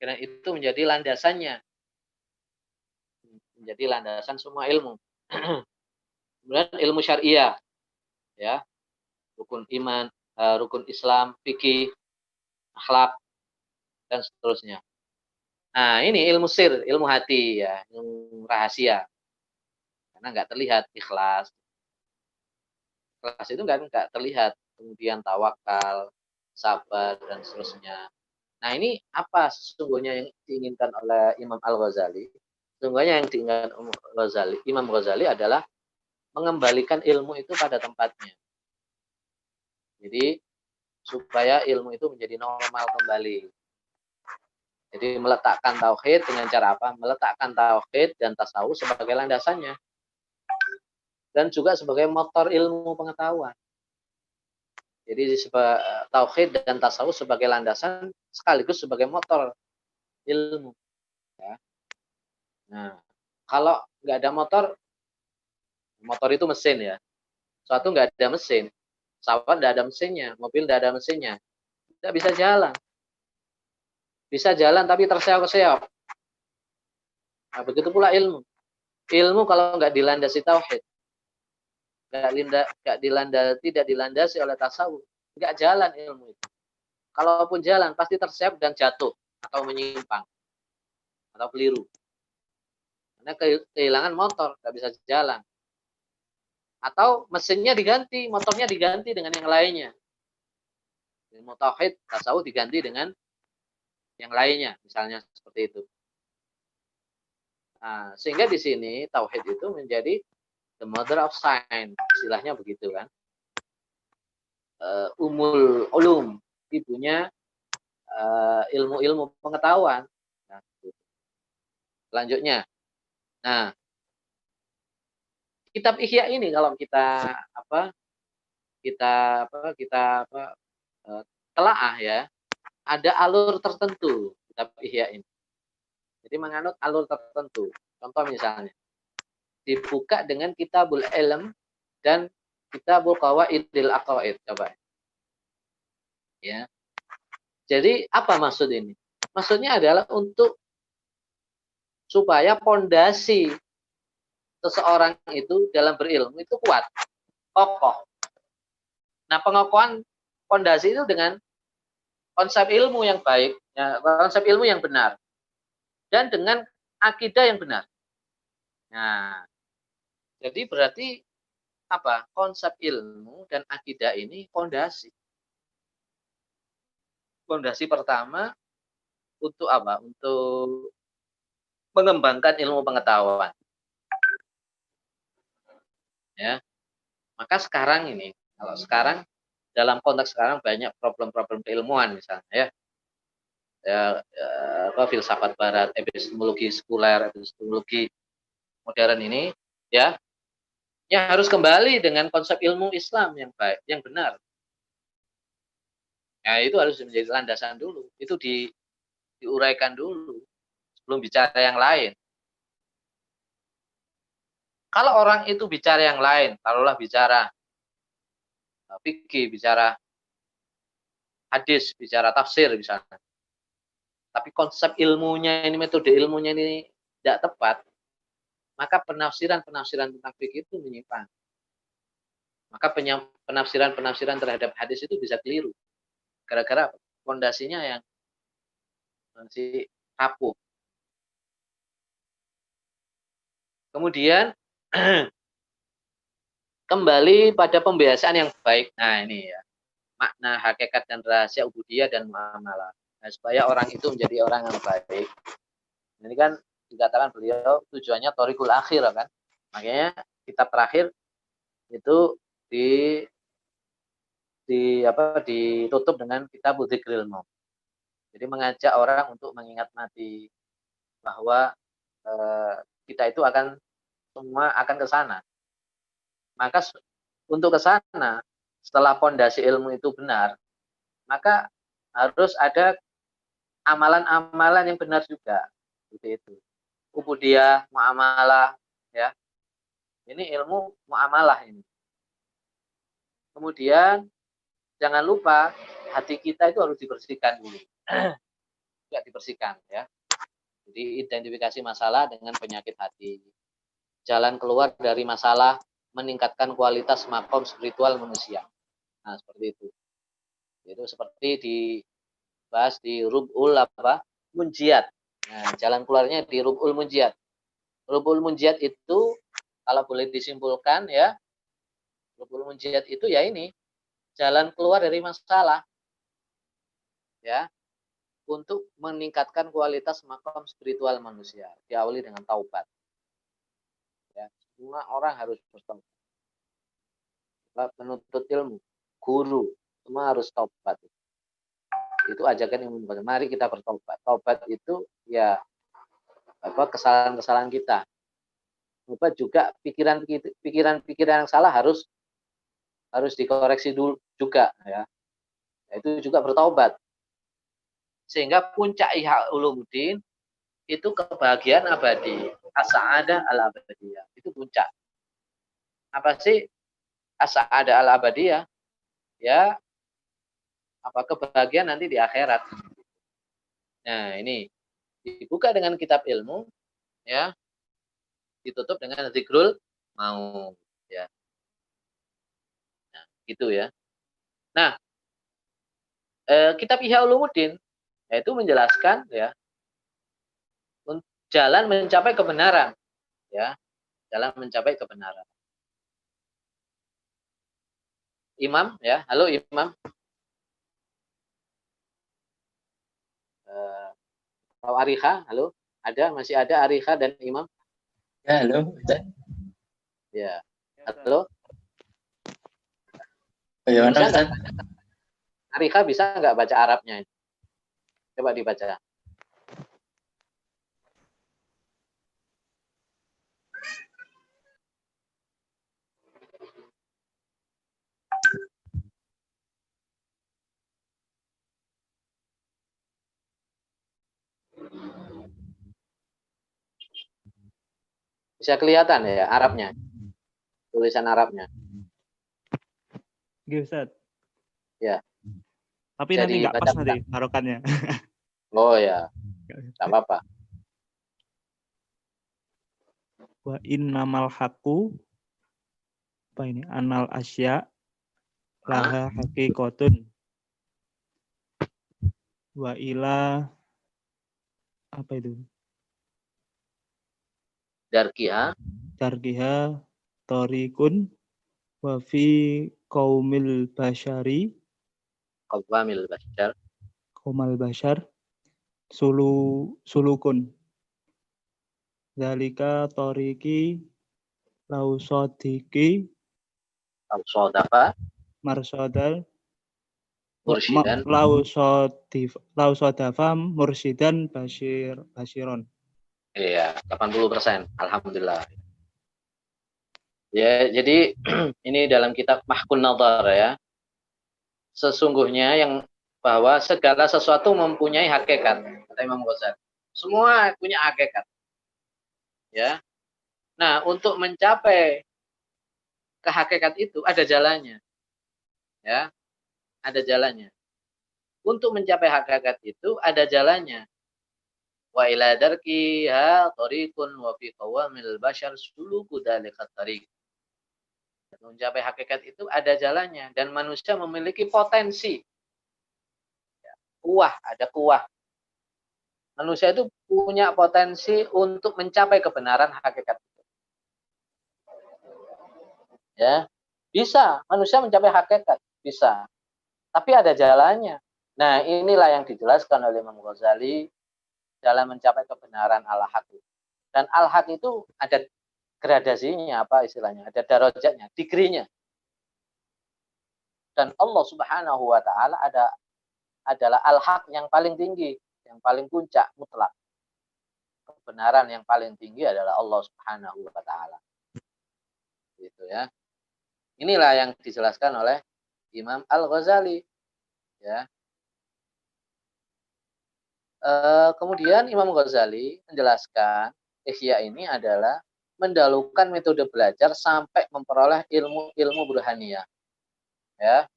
Karena itu menjadi landasannya, menjadi landasan semua ilmu. Kemudian ilmu syariah, ya, rukun iman, rukun Islam, fikih, akhlak, dan seterusnya. Nah, ini ilmu sir, ilmu hati, ya, ilmu rahasia. Karena nggak terlihat ikhlas. Ikhlas itu nggak terlihat. Kemudian tawakal, sabar, dan seterusnya. Nah, ini apa sesungguhnya yang diinginkan oleh Imam Al-Ghazali? Sesungguhnya yang diinginkan Imam Ghazali adalah mengembalikan ilmu itu pada tempatnya. Jadi, supaya ilmu itu menjadi normal kembali. Jadi meletakkan tauhid dengan cara apa? Meletakkan tauhid dan tasawuf sebagai landasannya. Dan juga sebagai motor ilmu pengetahuan. Jadi tauhid dan tasawuf sebagai landasan sekaligus sebagai motor ilmu. Ya. Nah, kalau nggak ada motor itu mesin ya. Suatu nggak ada mesin, pesawat nggak ada mesinnya, mobil nggak ada mesinnya, nggak bisa jalan. Bisa jalan tapi terseok-seok. Nah, begitu pula ilmu. Ilmu kalau nggak dilandasi tauhid, tidak dilandasi oleh tasawuf, nggak jalan ilmu itu. Kalaupun jalan pasti terseok dan jatuh atau menyimpang atau keliru. Karena kehilangan motor, nggak bisa jalan. Atau mesinnya diganti, motornya diganti dengan yang lainnya. Ilmu tauhid, tasawuf diganti dengan yang lainnya, misalnya seperti itu. Nah, sehingga di sini tauhid itu menjadi the mother of science, istilahnya begitu kan. Umul ulum, ibunya ilmu-ilmu pengetahuan. Nah, selanjutnya, nah kitab Ihya ini kalau kita telaah ya, ada alur tertentu kitab Ihya ini. Jadi menganut alur tertentu. Contoh misalnya, dibuka dengan Kitabul Ilm dan Kitabul Qawaidil Aqwaid. Coba. Ya. Jadi apa maksud ini? Maksudnya adalah untuk supaya pondasi seseorang itu dalam berilmu itu kuat, kokoh. Nah, pengokohan pondasi itu dengan konsep ilmu yang baik, ya, konsep ilmu yang benar, dan dengan akidah yang benar. Nah, jadi berarti apa? Konsep ilmu dan akidah ini pondasi. Pondasi pertama untuk apa? Untuk mengembangkan ilmu pengetahuan. Ya. Maka sekarang ini, kalau sekarang dalam konteks sekarang banyak problem-problem keilmuan misalnya ya. Filsafat barat, epistemologi sekuler, epistemologi modern ini ya harus kembali dengan konsep ilmu Islam yang baik, yang benar. Ya, itu harus menjadi landasan dulu. Itu diuraikan dulu sebelum bicara yang lain. Kalau orang itu bicara yang lain, taruhlah bicara fikih, bicara hadis, bicara tafsir misalnya. Tapi konsep ilmunya ini, metode ilmunya ini tidak tepat, maka penafsiran-penafsiran tentang fikih itu menyimpang. Maka penafsiran-penafsiran terhadap hadis itu bisa keliru. Gara-gara fondasinya yang masih rapuh. Kemudian kembali pada pembiasaan yang baik. Nah, ini ya. Makna, hakikat dan rahasia ubudiyah dan muamalah. Nah, supaya orang itu menjadi orang yang baik, Ini kan dikatakan beliau tujuannya Thoriqul Akhir kan. Makanya kitab terakhir itu ditutup dengan kitab Dzikril Maut. Jadi mengajak orang untuk mengingat mati, bahwa kita itu semua akan ke sana. Maka untuk ke sana, setelah pondasi ilmu itu benar, maka harus ada amalan-amalan yang benar juga. Seperti itu. Ubudiyah, muamalah, ya. Ini ilmu muamalah ini. Kemudian jangan lupa hati kita itu harus dibersihkan dulu. Juga dibersihkan, ya. Jadi identifikasi masalah dengan penyakit hati. Jalan keluar dari masalah, meningkatkan kualitas makom spiritual manusia. Nah, seperti itu. Itu seperti dibahas di Rub'ul Munjiat. Nah, jalan keluarnya di Rub'ul Munjiat. Rub'ul Munjiat itu kalau boleh disimpulkan, ya, Rub'ul Munjiat itu ya ini jalan keluar dari masalah, ya, untuk meningkatkan kualitas makom spiritual manusia. Diawali dengan taubat. Ya, semua orang harus bertaubat. Penuntut ilmu, guru, semua harus taubat. Itu ajakan Imam Ghazali. Mari kita bertaubat. Taubat itu ya kesalahan-kesalahan kita. Taubat juga pikiran-pikiran yang salah harus dikoreksi dulu juga, ya. Itu juga bertaubat. Sehingga puncak Ihya Ulumuddin itu kebahagiaan abadi, as-sa'adah al-abadiyah. Itu puncak. Apa sih as-sa'adah al-abadiyah? Ya, kebahagiaan nanti di akhirat. Nah, ini dibuka dengan kitab ilmu, ya. Ditutup dengan zikrul maut, ya. Nah, gitu ya. Nah, kitab Ihya Ulumuddin yaitu menjelaskan, ya, jalan mencapai kebenaran, ya, jalan mencapai kebenaran. Imam, ya, halo Imam. Pak Ariha, halo, masih ada Ariha dan Imam?
Ya, halo.
Ya, halo.
Bagaimana, Ustaz?
Ariha bisa nggak baca Arabnya? Coba dibaca. Bisa kelihatan ya Arabnya, tulisan Arabnya.
Oke, Ustaz.
Ya.
Tapi nanti nggak pas nanti harokannya.
Oh ya, nggak apa-apa.
Wa innamal haqqu apa ini? Anal asya laha haqiqatun. Wa ila apa itu?
Darkiha
tariqun wa fi qaumil bashari
qawamil bashar
qaumal bashar sulukun zalika tariqi lausodiki
sadafa
marsodal
mursyidan
lausodafa mursidan bashiron.
Iya, 80%. Alhamdulillah. Ya, jadi ini dalam kitab Mahkun Nadhar, ya. Sesungguhnya bahwa segala sesuatu mempunyai hakikat, kata Imam Ghazali. Semua punya hakikat. Ya. Nah, untuk mencapai ke hakikat itu ada jalannya. Ya. Ada jalannya. Untuk mencapai hakikat itu ada jalannya. Wa ila darkiha tariqun wa fi qawamil bashar suluku dzalika tariq. Mencapai hakikat itu ada jalannya dan manusia memiliki potensi. Ada kuah. Manusia itu punya potensi untuk mencapai kebenaran hakikat itu. Ya, bisa manusia mencapai hakikat, bisa. Tapi ada jalannya. Nah, inilah yang dijelaskan oleh Imam Ghazali dalam mencapai kebenaran al-haq. Dan al-haq itu ada gradasinya, apa istilahnya, ada darajatnya, degree-nya. Dan Allah Subhanahu wa taala adalah al-haq yang paling tinggi, yang paling puncak mutlak. Kebenaran yang paling tinggi adalah Allah Subhanahu wa taala. Gitu ya. Inilah yang dijelaskan oleh Imam Al-Ghazali, ya. Kemudian Imam Ghazali menjelaskan Ihya ini adalah mendahulukan metode belajar sampai memperoleh ilmu burhaniyah, ya.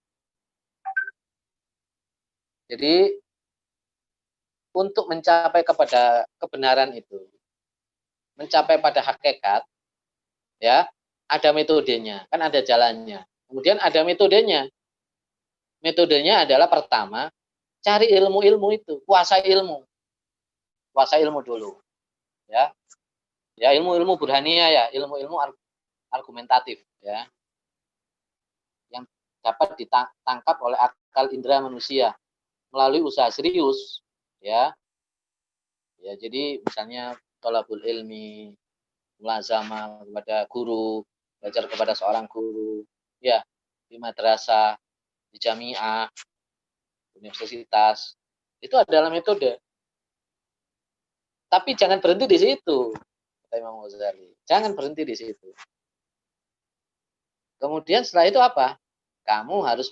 Jadi untuk mencapai kepada kebenaran itu, mencapai pada hakikat, ya, ada metodenya, kan ada jalannya. Kemudian ada metodenya. Metodenya adalah pertama, cari ilmu-ilmu itu, kuasai ilmu. Kuasai ilmu dulu, ya. Ya, ilmu-ilmu burhaniyah, ya, ilmu-ilmu argumentatif, ya. Yang dapat ditangkap oleh akal indera manusia melalui usaha serius, ya. Ya, jadi misalnya thalabul ilmi, mulazamah kepada guru, belajar kepada seorang guru, ya, di madrasah, di jamiah, universitas, itu adalah metode. Tapi jangan berhenti di situ, kata Imam Ghazali. Jangan berhenti di situ. Kemudian setelah itu apa? Kamu harus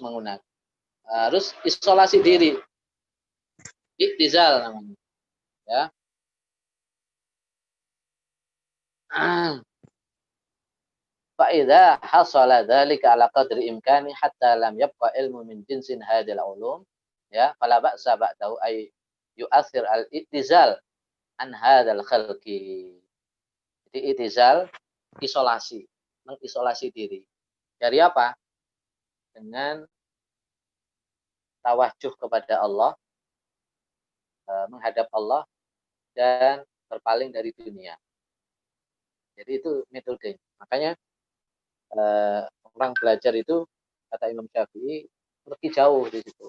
harus isolasi diri. Iktizal namanya, ya. Fa'idha hasala dzalika ala qadri imkani hatta lam yabqa ilmu min jinsin hadil ulum, ya, fala ba'sa ba'dahu ay yu'athir al-iktizal an hadzal khalqi. Jadi iktizal, isolasi, mengisolasi diri. Dari apa? Dengan tawajuh kepada Allah, menghadap Allah, dan berpaling dari dunia. Jadi itu metodenya. Makanya orang belajar itu, kata Imam Syafi'i, pergi jauh di situ.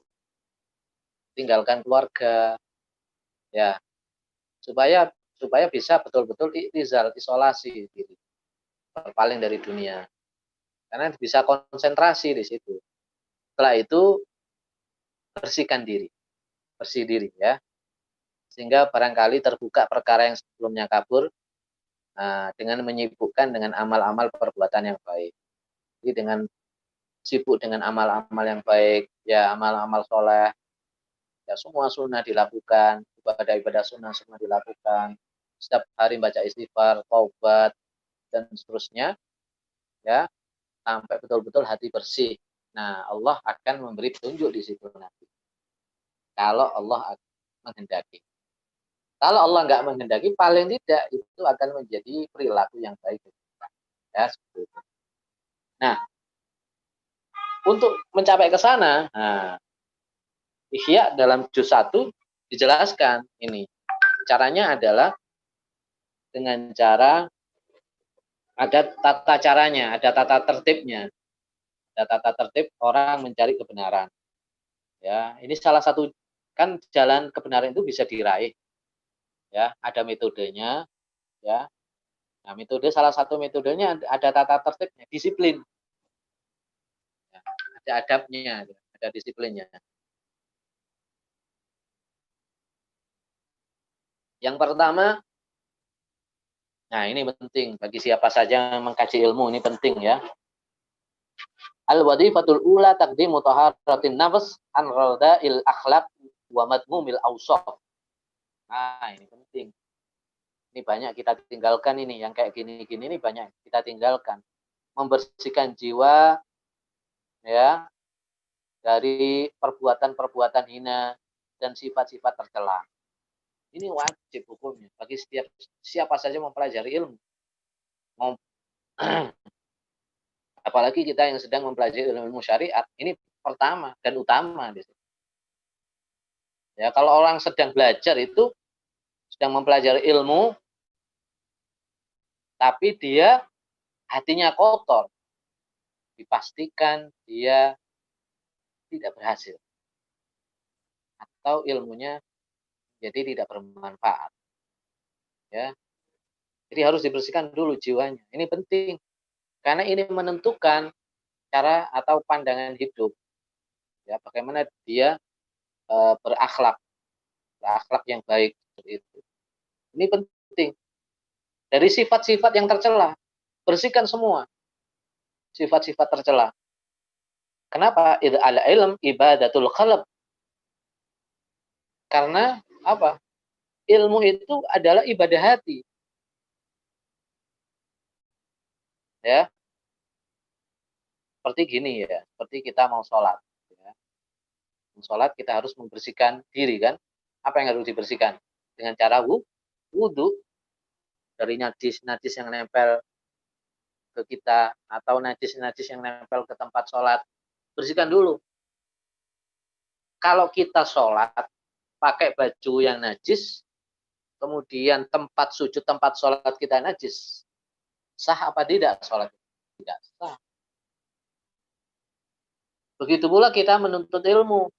Tinggalkan keluarga, ya, supaya bisa betul-betul iktizal, isolasi diri, berpaling dari dunia. Karena bisa konsentrasi di situ. Setelah itu bersihkan diri, bersih diri, ya, sehingga barangkali terbuka perkara yang sebelumnya kabur, dengan menyibukkan dengan amal-amal perbuatan yang baik. Jadi dengan sibuk dengan amal-amal yang baik, ya, amal-amal soleh, ya, semua sunnah dilakukan, ibadah-ibadah sunnah semua dilakukan, setiap hari baca istighfar, taubat, dan seterusnya, ya, sampai betul-betul hati bersih. Nah, Allah akan memberi petunjuk di situ nanti. Kalau Allah menghendaki. Kalau Allah nggak menghendaki, paling tidak itu akan menjadi perilaku yang baik. Ya, seperti itu. Nah, untuk mencapai ke sana, Ihya dalam juz 1 dijelaskan ini. Caranya adalah dengan cara ada tata caranya, ada tata tertibnya. Ada tata tertib orang mencari kebenaran. Ya, ini salah satu, kan jalan kebenaran itu bisa diraih. Ya, ada metodenya, ya. Nah, salah satu metodenya ada tata tertibnya, disiplin. Ya, ada adabnya, ada disiplinnya. Yang pertama, nah ini penting bagi siapa saja yang mengkaji ilmu, ini penting, ya. Al-wadifatul ula taqdimu taharatin nafs an rada'il akhlaq wa madmumil awsaf. Nah, ini penting. Ini banyak kita tinggalkan ini, yang kayak gini-gini ini banyak kita tinggalkan. Membersihkan jiwa, ya, dari perbuatan-perbuatan hina dan sifat-sifat tercela. Ini wajib hukumnya bagi siapa saja mempelajari ilmu. Apalagi kita yang sedang mempelajari ilmu syariat, ini pertama dan utama. Ya, kalau orang sedang belajar itu sedang mempelajari ilmu, tapi dia hatinya kotor, dipastikan dia tidak berhasil atau ilmunya jadi tidak bermanfaat. Ya, jadi harus dibersihkan dulu jiwanya. Ini penting karena ini menentukan cara atau pandangan hidup. Ya, bagaimana dia berakhlak yang baik seperti itu. Ini penting. Dari sifat-sifat yang tercela, bersihkan semua sifat-sifat tercela. Kenapa? Idza al-ilm ibadatul qalb. Karena apa? Ilmu itu adalah ibadah hati. Ya. Seperti gini ya, seperti kita mau sholat. Ya. Sholat kita harus membersihkan diri kan. Apa yang harus dibersihkan? Dengan cara wudhu. Dari najis-najis yang nempel ke kita atau najis-najis yang nempel ke tempat sholat. Bersihkan dulu. Kalau kita sholat pakai baju yang najis, kemudian tempat sujud, tempat sholat kita najis, sah apa tidak sholat? Tidak sah. Begitu pula kita menuntut ilmu.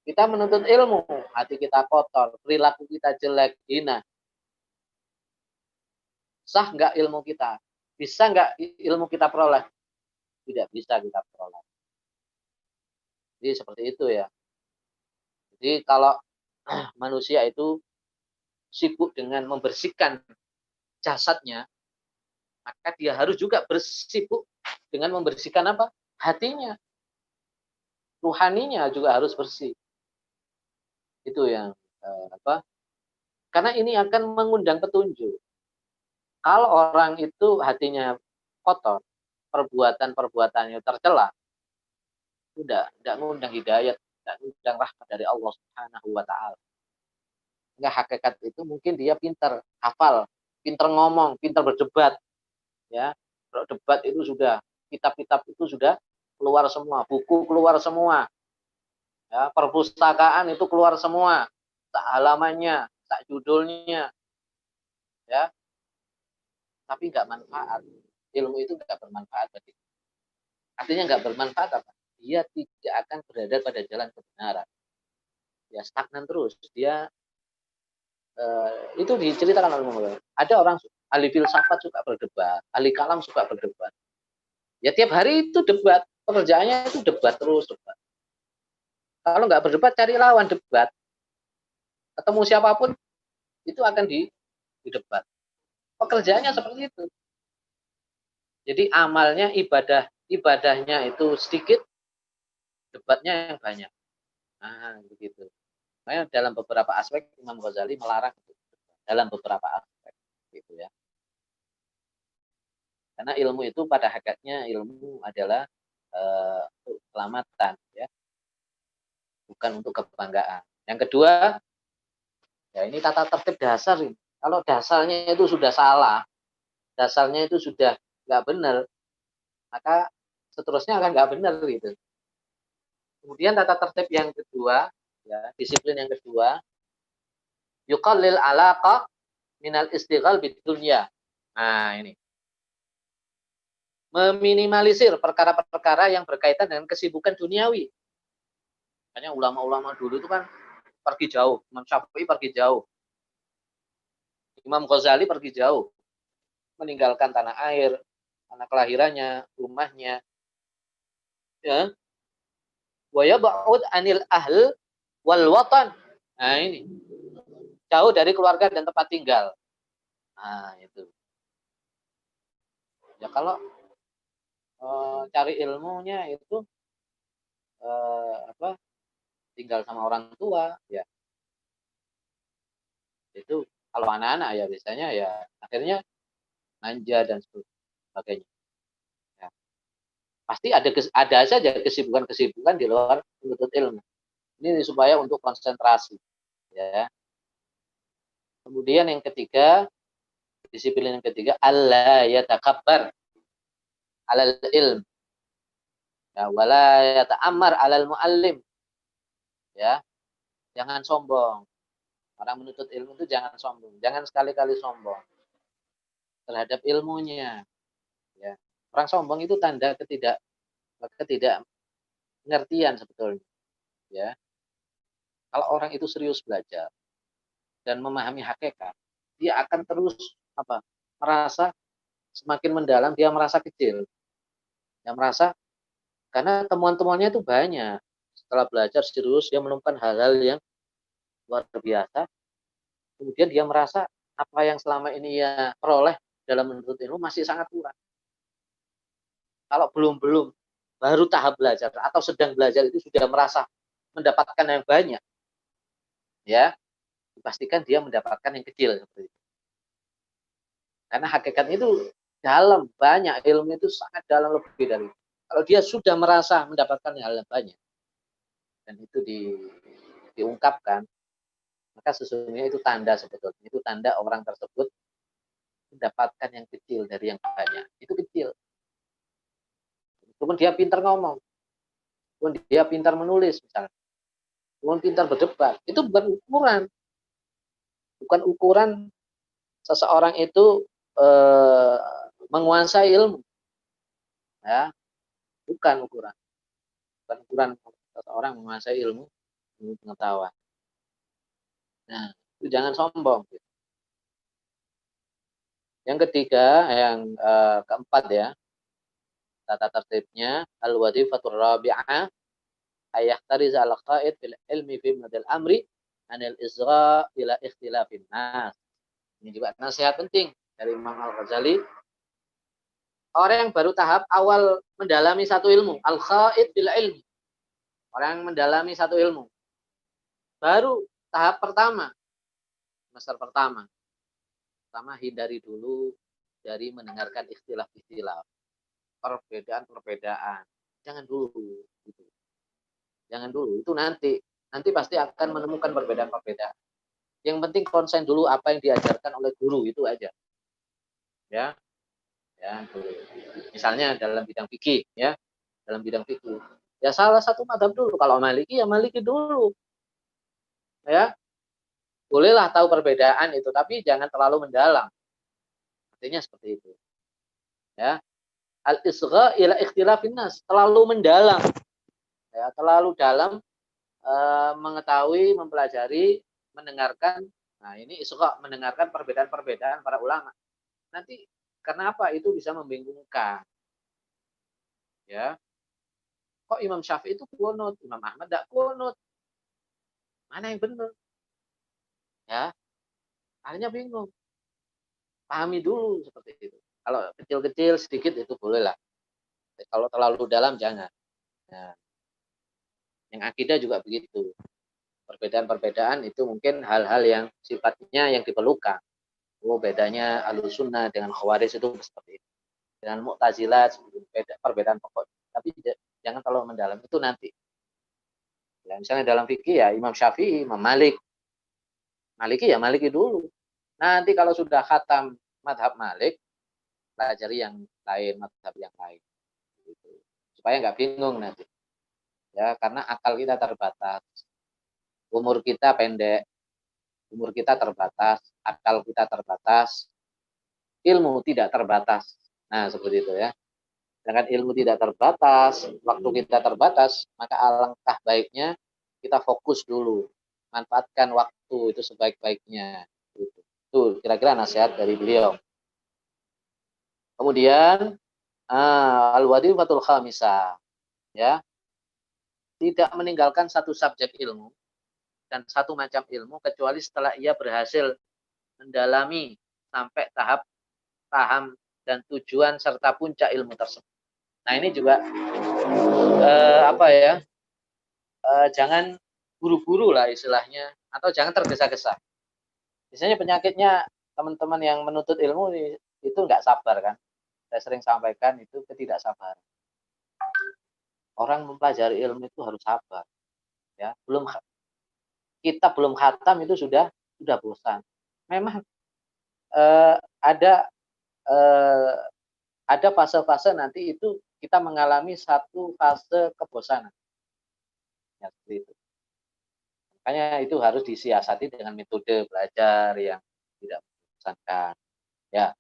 Kita menuntut ilmu, hati kita kotor, perilaku kita jelek, hina. Sah nggak ilmu kita? Bisa nggak ilmu kita peroleh? Tidak bisa kita peroleh. Jadi seperti itu ya. Jadi kalau manusia itu sibuk dengan membersihkan jasadnya, maka dia harus juga bersibuk dengan membersihkan apa? Hatinya. Ruhaninya juga harus bersih. Itu yang karena ini akan mengundang petunjuk. Kalau orang itu hatinya kotor, perbuatan-perbuatannya tercela, tidak ngundang hidayat, tidak ngundang rahmat dari Allah Subhanahu wa taala. Enggak, hakikat itu mungkin dia pintar, hafal, pintar ngomong, pintar berdebat. Ya, berdebat itu sudah, kitab-kitab itu sudah keluar semua, buku keluar semua. Ya, perpustakaan itu keluar semua, tak halamannya, tak judulnya. Ya. Tapi nggak manfaat. Ilmu itu nggak bermanfaat bagi. Artinya nggak bermanfaat apa? Dia tidak akan berada pada jalan kebenaran. Ya, stagnan terus. Dia itu diceritakan oleh ada orang ahli filsafat suka berdebat, ahli kalam suka berdebat. Ya tiap hari itu debat, pekerjaannya itu debat terus debat. Kalau nggak berdebat cari lawan debat. Ketemu siapapun itu akan didebat. Pekerjaannya seperti itu. Jadi amalnya ibadahnya itu sedikit, debatnya yang banyak. Nah, begitu. Makanya dalam beberapa aspek Imam Ghazali melarang itu. Dalam beberapa aspek gitu ya. Karena ilmu itu pada hakikatnya ilmu adalah keselamatan ya. Bukan untuk kebanggaan. Yang kedua, ya ini tata tertib dasar ini. Kalau dasarnya itu sudah salah, dasarnya itu sudah nggak benar, maka seterusnya akan nggak benar gitu. Kemudian tata tertib yang kedua, ya disiplin yang kedua, yuqallil alaqa minal istighal bidunya. Nah ini, meminimalisir perkara-perkara yang berkaitan dengan kesibukan duniawi. Makanya ulama-ulama dulu itu kan pergi jauh, Imam Syafi'i pergi jauh, Imam Ghazali pergi jauh, meninggalkan tanah air, tanah kelahirannya, rumahnya, ya. Wa yab'ud anil ahl wal watan. Nah ini, jauh dari keluarga dan tempat tinggal. Nah itu. Ya kalau cari ilmunya itu tinggal sama orang tua, ya. Itu kalau anak-anak ya biasanya ya akhirnya manja dan sebagainya. Ya. Pasti ada saja kesibukan-kesibukan di luar menuntut ilmu. Ini supaya untuk konsentrasi, ya. Kemudian yang ketiga, disiplin yang ketiga, alla yatakabbar alal ilm. Ya, wala yata'ammar alal muallim. Ya. Jangan sombong. Orang menuntut ilmu itu jangan sombong. Jangan sekali-kali sombong terhadap ilmunya. Ya. Orang sombong itu tanda ketidakngertian sebetulnya. Ya. Kalau orang itu serius belajar, dan memahami hakikat, dia akan terus merasa semakin mendalam, dia merasa kecil. Dia merasa karena temuan-temuannya itu banyak. Setelah belajar serius, dia menemukan hal-hal yang luar biasa. Kemudian dia merasa apa yang selama ini ia peroleh dalam menuntut ilmu masih sangat kurang. Kalau belum baru tahap belajar atau sedang belajar itu sudah merasa mendapatkan yang banyak, ya dipastikan dia mendapatkan yang kecil seperti itu. Karena hakikat itu dalam, banyak, ilmu itu sangat dalam, lebih dari itu. Kalau dia sudah merasa mendapatkan hal yang banyak dan itu diungkapkan, maka sesungguhnya itu tanda, sebetulnya itu tanda orang tersebut mendapatkan yang kecil dari yang banyak. Itu kecil. Meskipun dia pintar ngomong, meskipun dia pintar menulis misalnya, meskipun pintar berdebat, itu bukan ukuran. Bukan ukuran seseorang itu menguasai ilmu. Ya, bukan ukuran. Bukan ukuran seseorang menguasai ilmu pengetahuan. Nah, itu jangan sombong. Yang ketiga, yang keempat ya, tata tertibnya al-wadhifatur rabi'ah ayahtariz al-qa'id fil ilmi fi madal amri anil isra ila ikhtilafin nas. Ini juga nasihat penting dari Imam Al-Ghazali. Orang yang baru tahap awal mendalami satu ilmu, al-qa'id fil ilmi. Orang yang mendalami satu ilmu. Baru tahap pertama, semester pertama. Pertama, hindari dulu dari mendengarkan ikhtilaf-ikhtilaf. Perbedaan-perbedaan. Jangan dulu. Gitu. Jangan dulu. Itu nanti pasti akan menemukan perbedaan-perbedaan. Yang penting konsen dulu apa yang diajarkan oleh guru, itu aja. Ya. Ya, misalnya dalam bidang fikih, ya. Dalam bidang fikih. Ya salah satu mazhab dulu. Kalau Maliki, ya Maliki dulu. Ya. Bolehlah tahu perbedaan itu, tapi jangan terlalu mendalam. Artinya seperti itu. Ya. Al-isgha ila ikhtilafin nas, terlalu mendalam. Ya, terlalu dalam mengetahui, mempelajari, mendengarkan. Nah, ini isgha, mendengarkan perbedaan-perbedaan para ulama. Nanti kenapa itu bisa membingungkan? Ya. Kok Imam Syafi'i itu kunut, Imam Ahmad tidak kunut? Mana yang benar? Ya. Akhirnya bingung. Pahami dulu seperti itu. Kalau kecil-kecil sedikit itu boleh lah. Kalau terlalu dalam jangan. Nah, yang akidah juga begitu. Perbedaan-perbedaan itu mungkin hal-hal yang sifatnya yang diperlukan. Oh, bedanya Ahlussunnah dengan Khawarij itu seperti itu. Dengan Mu'tazilah perbedaan pokok. Tapi jangan terlalu mendalam, itu nanti. Ya, misalnya dalam fikih ya Imam Syafi'i, Imam Malik. Maliki ya Maliki dulu. Nanti kalau sudah khatam madhab Malik, pelajari yang lain, madhab yang lain. Gitu. Supaya nggak bingung nanti. Ya, karena akal kita terbatas. Umur kita pendek. Umur kita terbatas. Akal kita terbatas. Ilmu tidak terbatas. Nah, seperti itu ya. Dengan ilmu tidak terbatas, waktu kita terbatas, maka alangkah baiknya kita fokus dulu. Manfaatkan waktu itu sebaik-baiknya. Itu kira-kira nasihat dari beliau. Kemudian al-wadhifatul khamisah, ya. Tidak meninggalkan satu subjek ilmu dan satu macam ilmu kecuali setelah ia berhasil mendalami sampai tahap paham dan tujuan serta puncak ilmu tersebut. Nah, ini juga jangan buru-buru lah istilahnya, atau jangan tergesa-gesa. Biasanya penyakitnya teman-teman yang menuntut ilmu itu nggak sabar kan. Saya sering sampaikan itu ketidaksabaran. Orang mempelajari ilmu itu harus sabar. Ya, kita belum khatam itu sudah bosan. Memang ada fase-fase nanti itu kita mengalami satu fase kebosanan. Ya, seperti itu. Makanya itu harus disiasati dengan metode belajar yang tidak membosankan. Ya,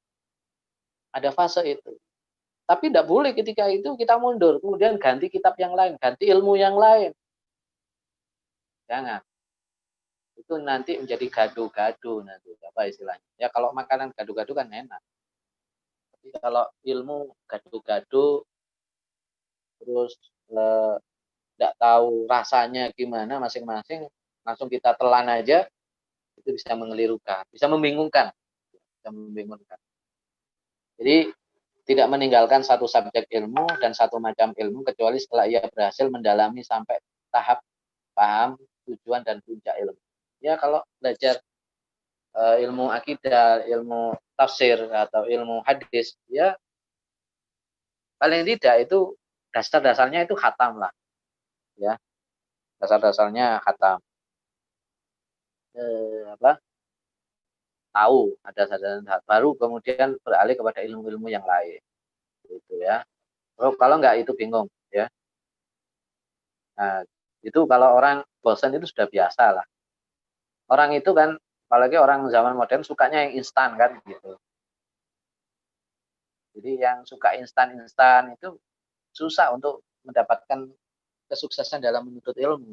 ada fase itu. Tapi tidak boleh ketika itu kita mundur, kemudian ganti kitab yang lain, ganti ilmu yang lain. Jangan. itu nanti menjadi gado-gado nanti, apa istilahnya. Ya kalau makanan gado-gado kan enak. Tapi kalau ilmu gado-gado terus tidak tahu rasanya gimana masing-masing, langsung kita telan aja, itu bisa mengelirukan, bisa membingungkan. Jadi tidak meninggalkan satu subjek ilmu dan satu macam ilmu kecuali setelah ia berhasil mendalami sampai tahap paham tujuan dan puncak ilmu. Ya kalau belajar ilmu akidah, ilmu tafsir atau ilmu hadis, ya paling tidak itu dasar-dasarnya itu khatam lah, ya dasar-dasarnya khatam. Tahu ada dasar baru, kemudian beralih kepada ilmu-ilmu yang lain, gitu ya. Kalau enggak itu bingung, ya. Nah, itu kalau orang bosan itu sudah biasa lah. Orang itu kan, apalagi orang zaman modern sukanya yang instan kan, gitu. Jadi yang suka instan-instan itu susah untuk mendapatkan kesuksesan dalam menuntut ilmu.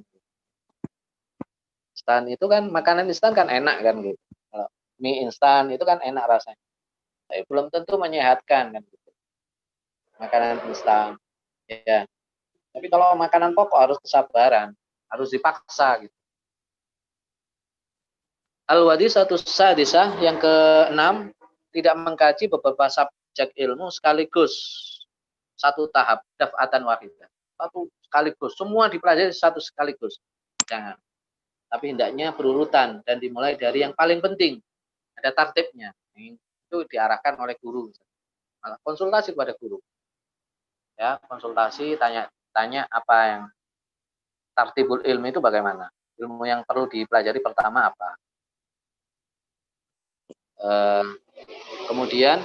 Instan itu kan, makanan instan kan enak kan gitu. Kalau mie instan itu kan enak rasanya. Tapi belum tentu menyehatkan kan gitu. Makanan instan. Ya. Tapi kalau makanan pokok harus kesabaran, harus dipaksa gitu. Al-wadisatu sadisah yang ke-6, tidak mengkaji beberapa subjek ilmu sekaligus satu tahap, daf'atan wahidah. Satu sekaligus, semua dipelajari satu sekaligus. Jangan. Tapi hendaknya berurutan dan dimulai dari yang paling penting. Ada tartibnya. Itu diarahkan oleh guru. Konsultasi kepada guru. Ya, konsultasi, tanya apa yang tartibul ilmi itu bagaimana? Ilmu yang perlu dipelajari pertama apa? Kemudian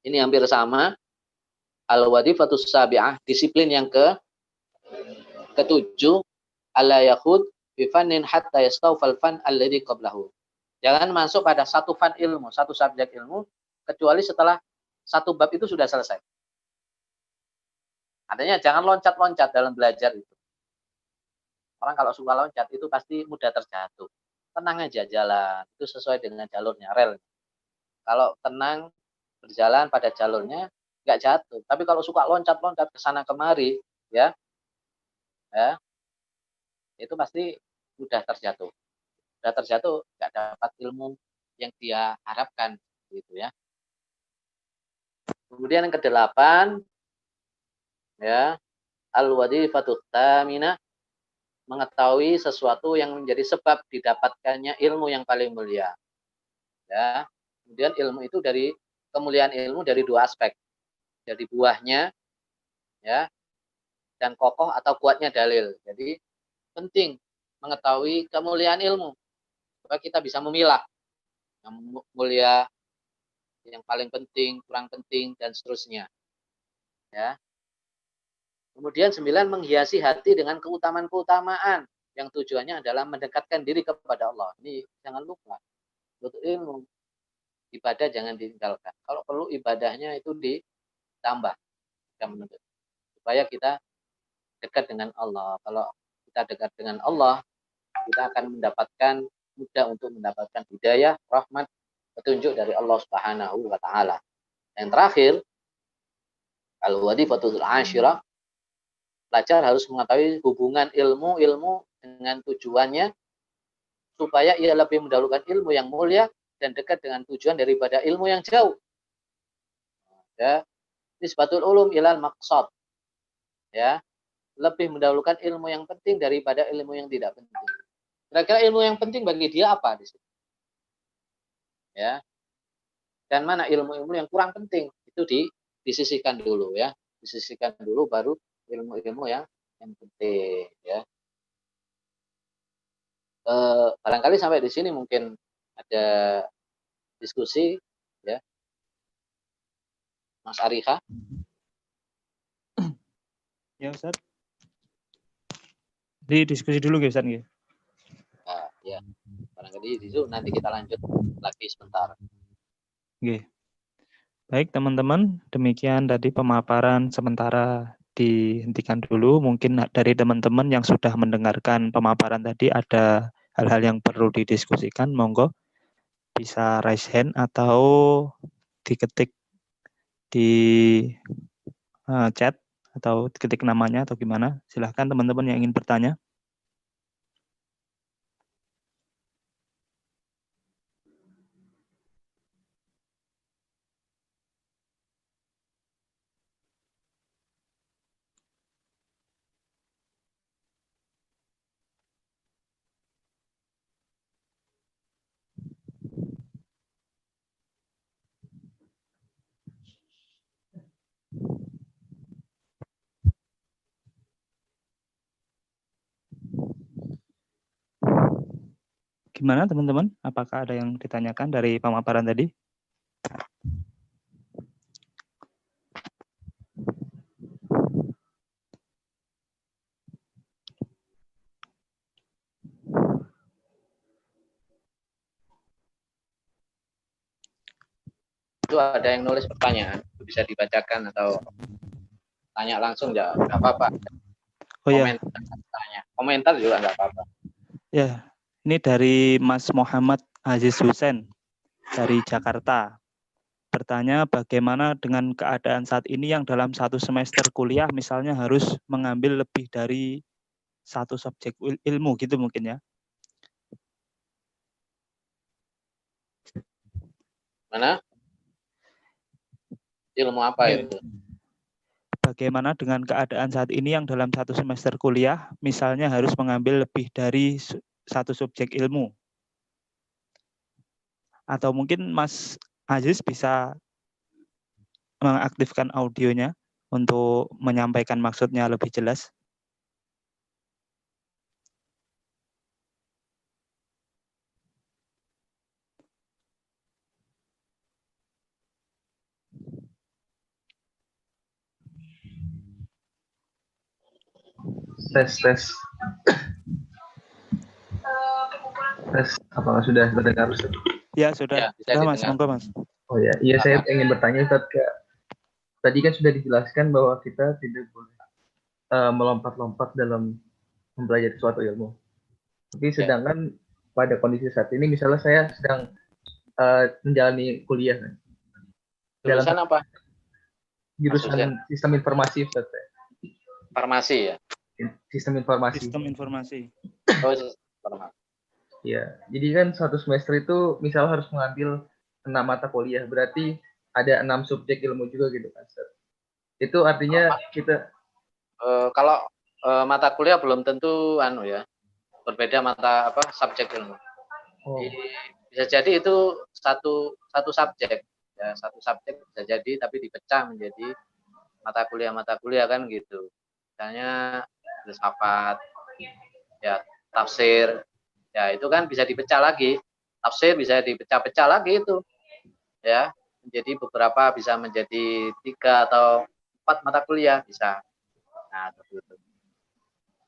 ini hampir sama, al-wadifatus sabi'ah, disiplin yang ketujuh, alla yakhud bi fannin hatta yastawfal fan alladhi qablahu. Jangan masuk pada satu fan ilmu, satu subjek ilmu kecuali setelah satu bab itu sudah selesai. Artinya jangan loncat-loncat dalam belajar itu. Orang kalau suka loncat itu pasti mudah terjatuh. Tenang aja jalan, itu sesuai dengan jalurnya, rel. Kalau tenang berjalan pada jalurnya, nggak jatuh. Tapi kalau suka loncat-loncat ke sana kemari, ya, itu pasti mudah terjatuh. Mudah terjatuh, nggak dapat ilmu yang dia harapkan, gitu ya. Kemudian yang ke-8, ya, al-wadhifatut tsamina, mengetahui sesuatu yang menjadi sebab didapatkannya ilmu yang paling mulia. Ya. Kemudian ilmu itu dari kemuliaan ilmu dari dua aspek. Dari buahnya, ya, dan kokoh atau kuatnya dalil. Jadi penting mengetahui kemuliaan ilmu supaya kita bisa memilah yang mulia, yang paling penting, kurang penting, dan seterusnya. Ya. Kemudian 9, menghiasi hati dengan keutamaan-keutamaan yang tujuannya adalah mendekatkan diri kepada Allah. Ini jangan lupa. Untuk ilmu, ibadah jangan ditinggalkan. Kalau perlu ibadahnya itu ditambah. Supaya kita dekat dengan Allah. Kalau kita dekat dengan Allah, kita akan mendapatkan, mudah untuk mendapatkan hidayah, rahmat, petunjuk dari Allah Subhanahu wa taala. Yang terakhir, al-wadifatul ashirah, pelajar harus mengetahui hubungan ilmu dengan tujuannya supaya ia lebih mendahulukan ilmu yang mulia dan dekat dengan tujuan daripada ilmu yang jauh. Ya, nisbatul ulum ilal maqsad. Ya, lebih mendahulukan ilmu yang penting daripada ilmu yang tidak penting. Kira-kira ilmu yang penting bagi dia apa di situ? Ya. Dan mana ilmu-ilmu yang kurang penting itu disisihkan dulu ya. Disisihkan dulu baru ilmu-ilmu yang penting ya. Barangkali sampai di sini mungkin ada diskusi ya. Mas Ariha.
Ya Ustaz. Diskusi dulu Ustaz nggih.
Nah, ya. Barangkali itu nanti kita lanjut lagi sebentar.
Nggih. Baik teman-teman, demikian tadi pemaparan sementara dihentikan dulu. Mungkin dari teman-teman yang sudah mendengarkan pemaparan tadi ada hal-hal yang perlu didiskusikan, monggo bisa raise hand atau diketik di chat atau ketik namanya atau gimana. Silahkan teman-teman yang ingin bertanya. Gimana teman-teman? Apakah ada yang ditanyakan dari pemaparan tadi?
Itu ada yang nulis pertanyaan, bisa dibacakan atau tanya langsung ya, nggak apa-apa.
Oh ya,
Komentar juga nggak apa-apa.
ya. Ini dari Mas Muhammad Aziz Hussein dari Jakarta. Bertanya bagaimana dengan keadaan saat ini yang dalam satu semester kuliah misalnya harus mengambil lebih dari satu subjek ilmu gitu mungkin ya.
Mana? Ilmu apa itu?
Bagaimana dengan keadaan saat ini yang dalam satu semester kuliah misalnya harus mengambil lebih dari satu subjek ilmu? Atau mungkin Mas Aziz bisa mengaktifkan audionya untuk menyampaikan maksudnya lebih jelas.
Tes. Apakah sudah terdengar?
Ya, sudah.
Ya,
Sudah Mas, monggo Mas.
Oh ya, iya saya ingin bertanya Ustaz, tadi kan sudah dijelaskan bahwa kita tidak boleh melompat-lompat dalam mempelajari suatu ilmu. Tapi sedangkan pada kondisi saat ini, misalnya saya sedang menjalani kuliah kan.
Jurusan apa?
Jurusan sistem informasi Ustaz.
Farmasi ya?
Sistem informasi.
Sistem informasi.
Oh, sistem informasi.
Ya, jadi kan satu semester itu misal harus mengambil 6 mata kuliah, berarti ada 6 subjek ilmu juga gitu kan, Ustaz. Itu artinya kita
kalau mata kuliah belum tentu ya, berbeda mata subjek ilmu. Bisa jadi itu satu subjek ya, satu subjek bisa jadi tapi dipecah menjadi mata kuliah kan gitu. Misalnya filsafat, ya tafsir, ya itu kan bisa dipecah lagi. Tafsir bisa dipecah-pecah lagi itu, ya menjadi beberapa, bisa menjadi 3 atau 4 mata kuliah bisa. Nah seperti itu.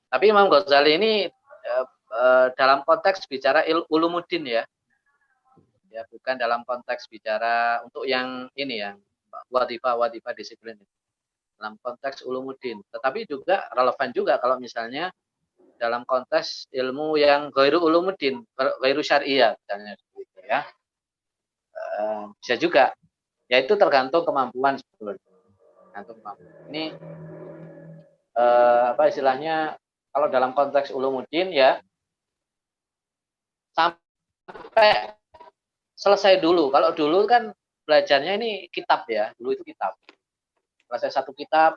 Tapi Imam Ghazali ini dalam konteks bicara ulumuddin ya, bukan dalam konteks bicara untuk yang ini ya, wadifah disiplin. Dalam konteks ulumuddin, tetapi juga relevan juga kalau misalnya dalam konteks ilmu yang ghairu ulumuddin, ghairu syariah misalnya gitu ya. Bisa juga. Ya itu tergantung kemampuan sebetulnya. Tergantung kemampuan. Ini apa istilahnya, kalau dalam konteks ulumuddin ya sampai selesai dulu. Kalau dulu kan belajarnya ini kitab ya, dulu itu kitab. Selesai satu kitab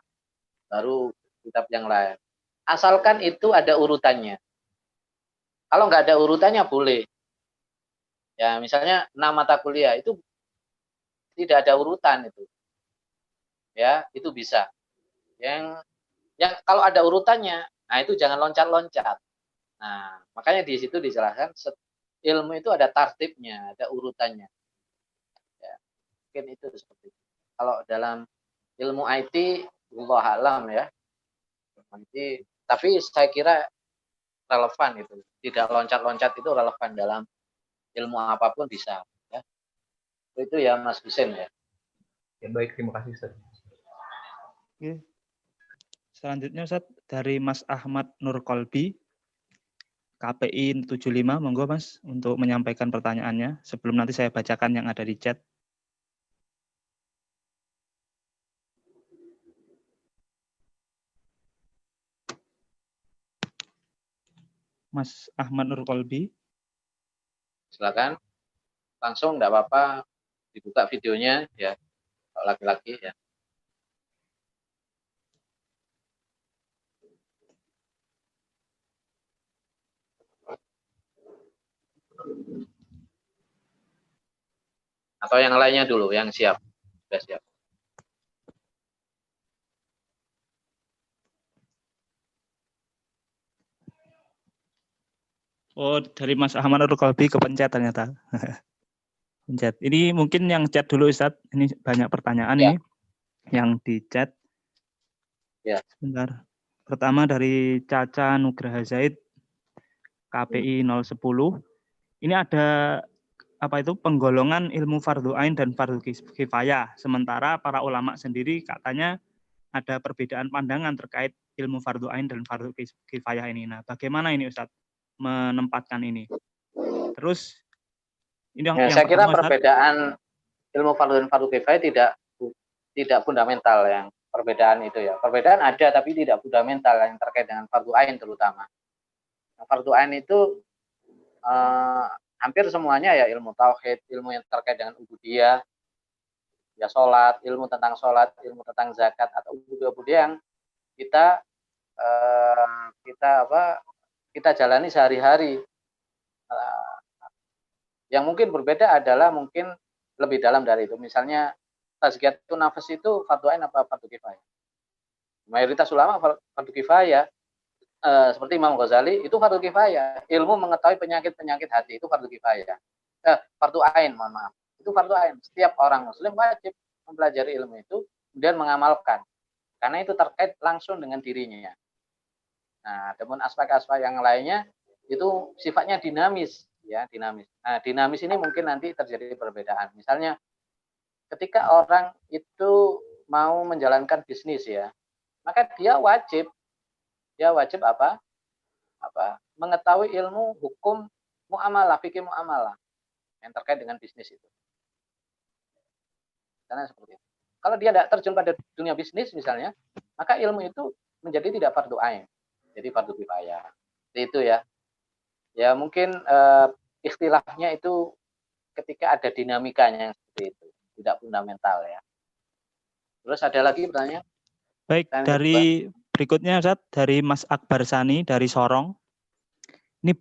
baru kitab yang lain. Asalkan itu ada urutannya. Kalau nggak ada urutannya boleh. Ya misalnya 6 mata kuliah itu tidak ada urutan itu. Ya, itu bisa. Yang kalau ada urutannya, nah itu jangan loncat-loncat. Nah, makanya di situ dijelaskan ilmu itu ada tartibnya, ada urutannya. Ya, mungkin itu seperti itu. Kalau dalam ilmu IT, Allah alam ya. Nanti, tapi saya kira relevan itu. Tidak loncat-loncat itu relevan dalam ilmu apapun bisa. Ya. Itu ya Mas Husin ya.
Ya baik, terima kasih Ustaz.
Oke. Selanjutnya Ustaz dari Mas Ahmad Nur Kolbi, KPI 75, monggo Mas untuk menyampaikan pertanyaannya sebelum nanti saya bacakan yang ada di chat. Mas Ahmad Nur Kolbi.
Silakan. Langsung enggak apa-apa dibuka videonya ya. Kalau laki-laki ya. Atau yang lainnya dulu yang siap. Sudah siap.
Oh, dari Mas Ahmad Nur Kolbi kepencet ternyata. Pencet. Ini mungkin yang chat dulu Ustaz. Ini banyak pertanyaan
Ya.
ini yang di chat.
Ya.
Sebentar. Pertama dari Caca Nugraha Zaid, KPI 010. Ini ada apa itu penggolongan ilmu fardhu ain dan fardhu kifayah. Sementara para ulama sendiri katanya ada perbedaan pandangan terkait ilmu fardhu ain dan fardhu kifayah ini. Nah, bagaimana ini Ustaz menempatkan ini? Terus ini yang
Saya kira
pertama, Ustaz,
perbedaan ilmu fardhu dan fardhu kifayah tidak fundamental yang perbedaan itu ya. Perbedaan ada tapi tidak fundamental yang terkait dengan fardhu ain terutama. Nah, fardhu ain itu hampir semuanya ya ilmu tauhid, ilmu yang terkait dengan ubudiyah, ya sholat, ilmu tentang sholat, ilmu tentang zakat atau ubudiyah yang kita kita jalani sehari-hari. Yang mungkin berbeda adalah mungkin lebih dalam dari itu. Misalnya tazkiyatun nafas itu fardhu ain apa fardhu kifayah? Mayoritas ulama fardhu kifayah. Seperti Imam Ghazali itu fardhu kifayah. Ilmu mengetahui penyakit-penyakit hati itu fardhu kifayah. Fardhu ain, mohon maaf. Itu fardhu ain. Setiap orang muslim wajib mempelajari ilmu itu kemudian mengamalkan. Karena itu terkait langsung dengan dirinya. Nah, namun aspek-aspek yang lainnya itu sifatnya dinamis, ya, dinamis. Nah, dinamis ini mungkin nanti terjadi perbedaan. Misalnya ketika orang itu mau menjalankan bisnis ya, maka dia wajib apa? Mengetahui ilmu hukum muamalah, fikih muamalah yang terkait dengan bisnis itu. Karena seperti itu. Kalau dia tidak terjun pada dunia bisnis misalnya, maka ilmu itu menjadi tidak fardhu ain, jadi fardhu kifayah. Itu ya. Ya mungkin ikhtilafnya itu ketika ada dinamikanya yang seperti itu, tidak fundamental ya. Terus ada lagi pertanyaan?
Baik, dari berikutnya Ustaz, dari Mas Akbar Sani dari Sorong. Ini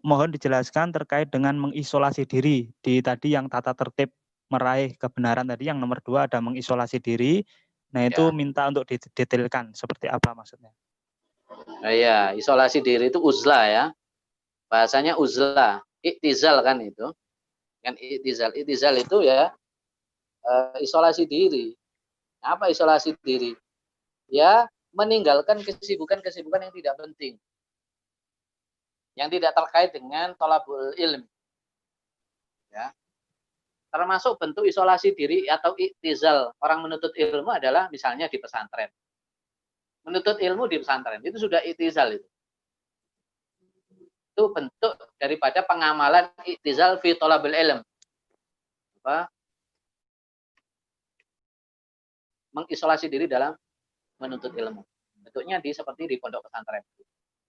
mohon dijelaskan terkait dengan mengisolasi diri di tadi yang tata tertib meraih kebenaran tadi yang nomor 2 ada mengisolasi diri. Nah, itu minta untuk didetailkan seperti apa maksudnya.
Nah, ya, isolasi diri itu uzlah ya. Bahasanya uzlah, iktizal kan itu. Kan iktizal itu ya isolasi diri. Apa isolasi diri? Ya, meninggalkan kesibukan-kesibukan yang tidak penting. Yang tidak terkait dengan thalabul ilm. Ya. Termasuk bentuk isolasi diri atau iktizal orang menuntut ilmu adalah misalnya di pesantren. Menuntut ilmu di pesantren itu sudah iktizal itu. Itu bentuk daripada pengamalan iktizal fi thalabil ilm. Mengisolasi diri dalam menuntut ilmu. Bentuknya seperti di pondok pesantren.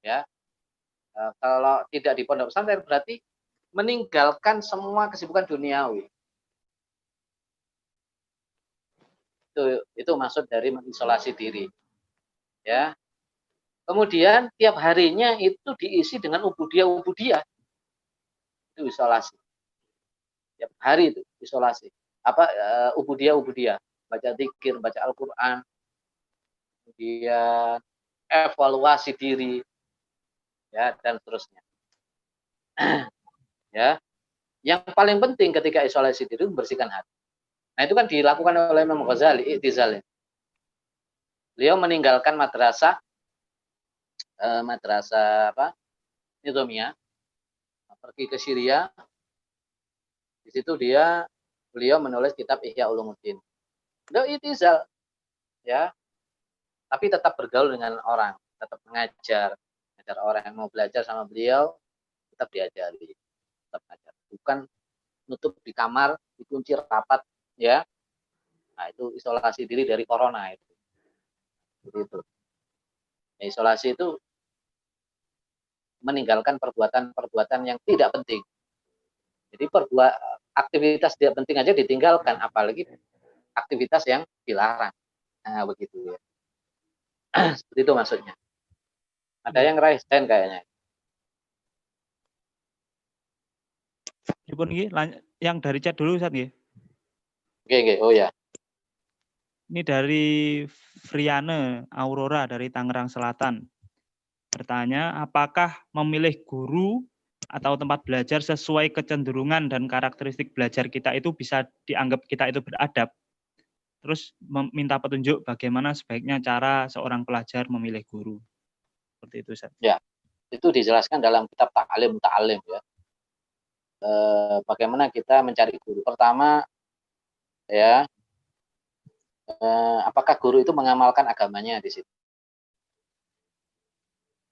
Ya. Kalau tidak di pondok pesantren berarti meninggalkan semua kesibukan duniawi. Itu maksud dari mengisolasi diri. Ya. Kemudian tiap harinya itu diisi dengan ubudiyah. Itu isolasi. Tiap hari itu isolasi. Ubudiyah. Baca zikir, baca Al-Qur'an. Kemudian evaluasi diri. Ya, dan seterusnya. Ya. Yang paling penting ketika isolasi diri membersihkan hati. Nah, itu kan dilakukan oleh Imam Ghazali, iktizal. Beliau meninggalkan madrasah Nizamiyah, pergi ke Syria. Di situ beliau menulis kitab Ihya Ulumuddin. Beliau iktizal, ya. tapi tetap bergaul dengan orang, tetap mengajar orang yang mau belajar sama beliau, tetap diajari, tetap ngajar. Bukan nutup di kamar, dikunci rapat, ya. Nah, itu isolasi diri dari corona itu. Begitu. Ya, isolasi itu meninggalkan perbuatan-perbuatan yang tidak penting. Jadi aktivitas tidak penting aja ditinggalkan, apalagi aktivitas yang dilarang. Nah, begitu ya. Seperti itu maksudnya. Ada yang raise hand kayaknya.
Yang dari chat dulu, Ustaz nggih.
Oke. Oh ya.
Ini dari Friane Aurora dari Tangerang Selatan. Bertanya, apakah memilih guru atau tempat belajar sesuai kecenderungan dan karakteristik belajar kita itu bisa dianggap kita itu beradab? Terus meminta petunjuk bagaimana sebaiknya cara seorang pelajar memilih guru. Seperti itu, Ustaz.
Ya, itu dijelaskan dalam kitab Ta'lim ya. Bagaimana kita mencari guru. Pertama, ya, apakah guru itu mengamalkan agamanya di situ?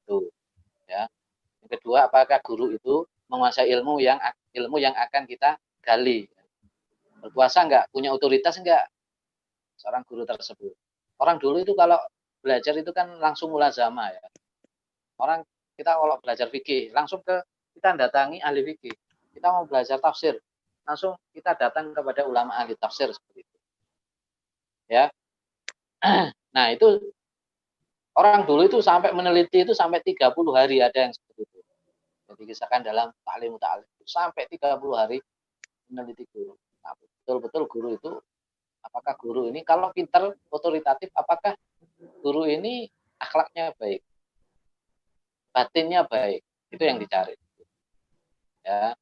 Tuh, ya. Yang kedua, apakah guru itu menguasai ilmu yang akan kita gali? Berkuasa enggak? Punya otoritas enggak? Seorang guru tersebut. Orang dulu itu kalau belajar itu kan langsung mulazamah ya. Orang kita kalau belajar fikih langsung kita datangi ahli fikih. Kita mau belajar tafsir, langsung kita datang kepada ulama ahli tafsir seperti itu. Ya. Nah, itu orang dulu itu sampai meneliti itu sampai 30 hari ada yang seperti itu. Jadi kisahkan dalam Ta'lim sampai 30 hari meneliti guru. Nah, betul-betul guru itu, apakah guru ini kalau pintar, otoritatif, apakah guru ini akhlaknya baik, batinnya baik, itu yang dicari. Ya.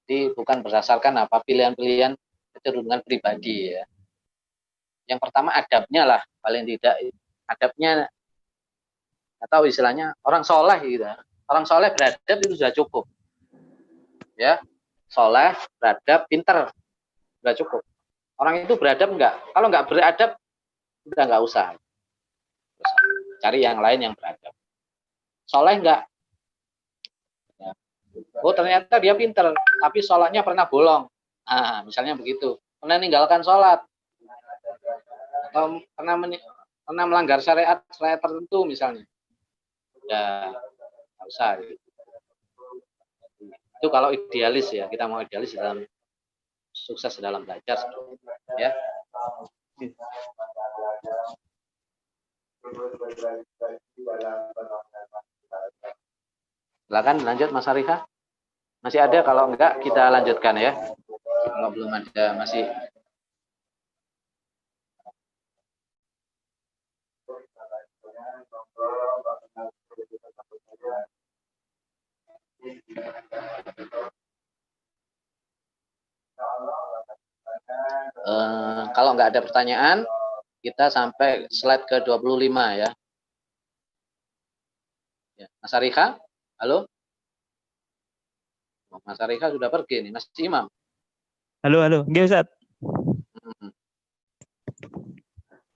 Jadi bukan berdasarkan apa pilihan-pilihan kecenderungan pribadi ya. Yang pertama adabnya lah, paling tidak adabnya atau istilahnya orang soleh gitu. Orang soleh beradab itu sudah cukup. Ya, soleh, beradab, pinter, sudah cukup. Orang itu beradab enggak? Kalau enggak beradab, udah enggak usah. Cari yang lain yang beradab. Soleh enggak? Ya. Oh ternyata dia pinter, tapi sholatnya pernah bolong. Nah, misalnya begitu. Pernah meninggalkan sholat. Atau pernah melanggar syariat tertentu misalnya. Ya, nggak usah. Itu kalau idealis ya, kita mau idealis dalam sukses dalam belajar. Ya. Silakan lanjut Mas Arifah. Masih ada, kalau enggak kita lanjutkan ya. Kalau belum ada masih. Kalau enggak ada pertanyaan, kita sampai slide ke 25 ya. Mas Arifah, halo? Mas Arifah sudah pergi nih, Mas Imam.
Halo. Nggih, Ustaz.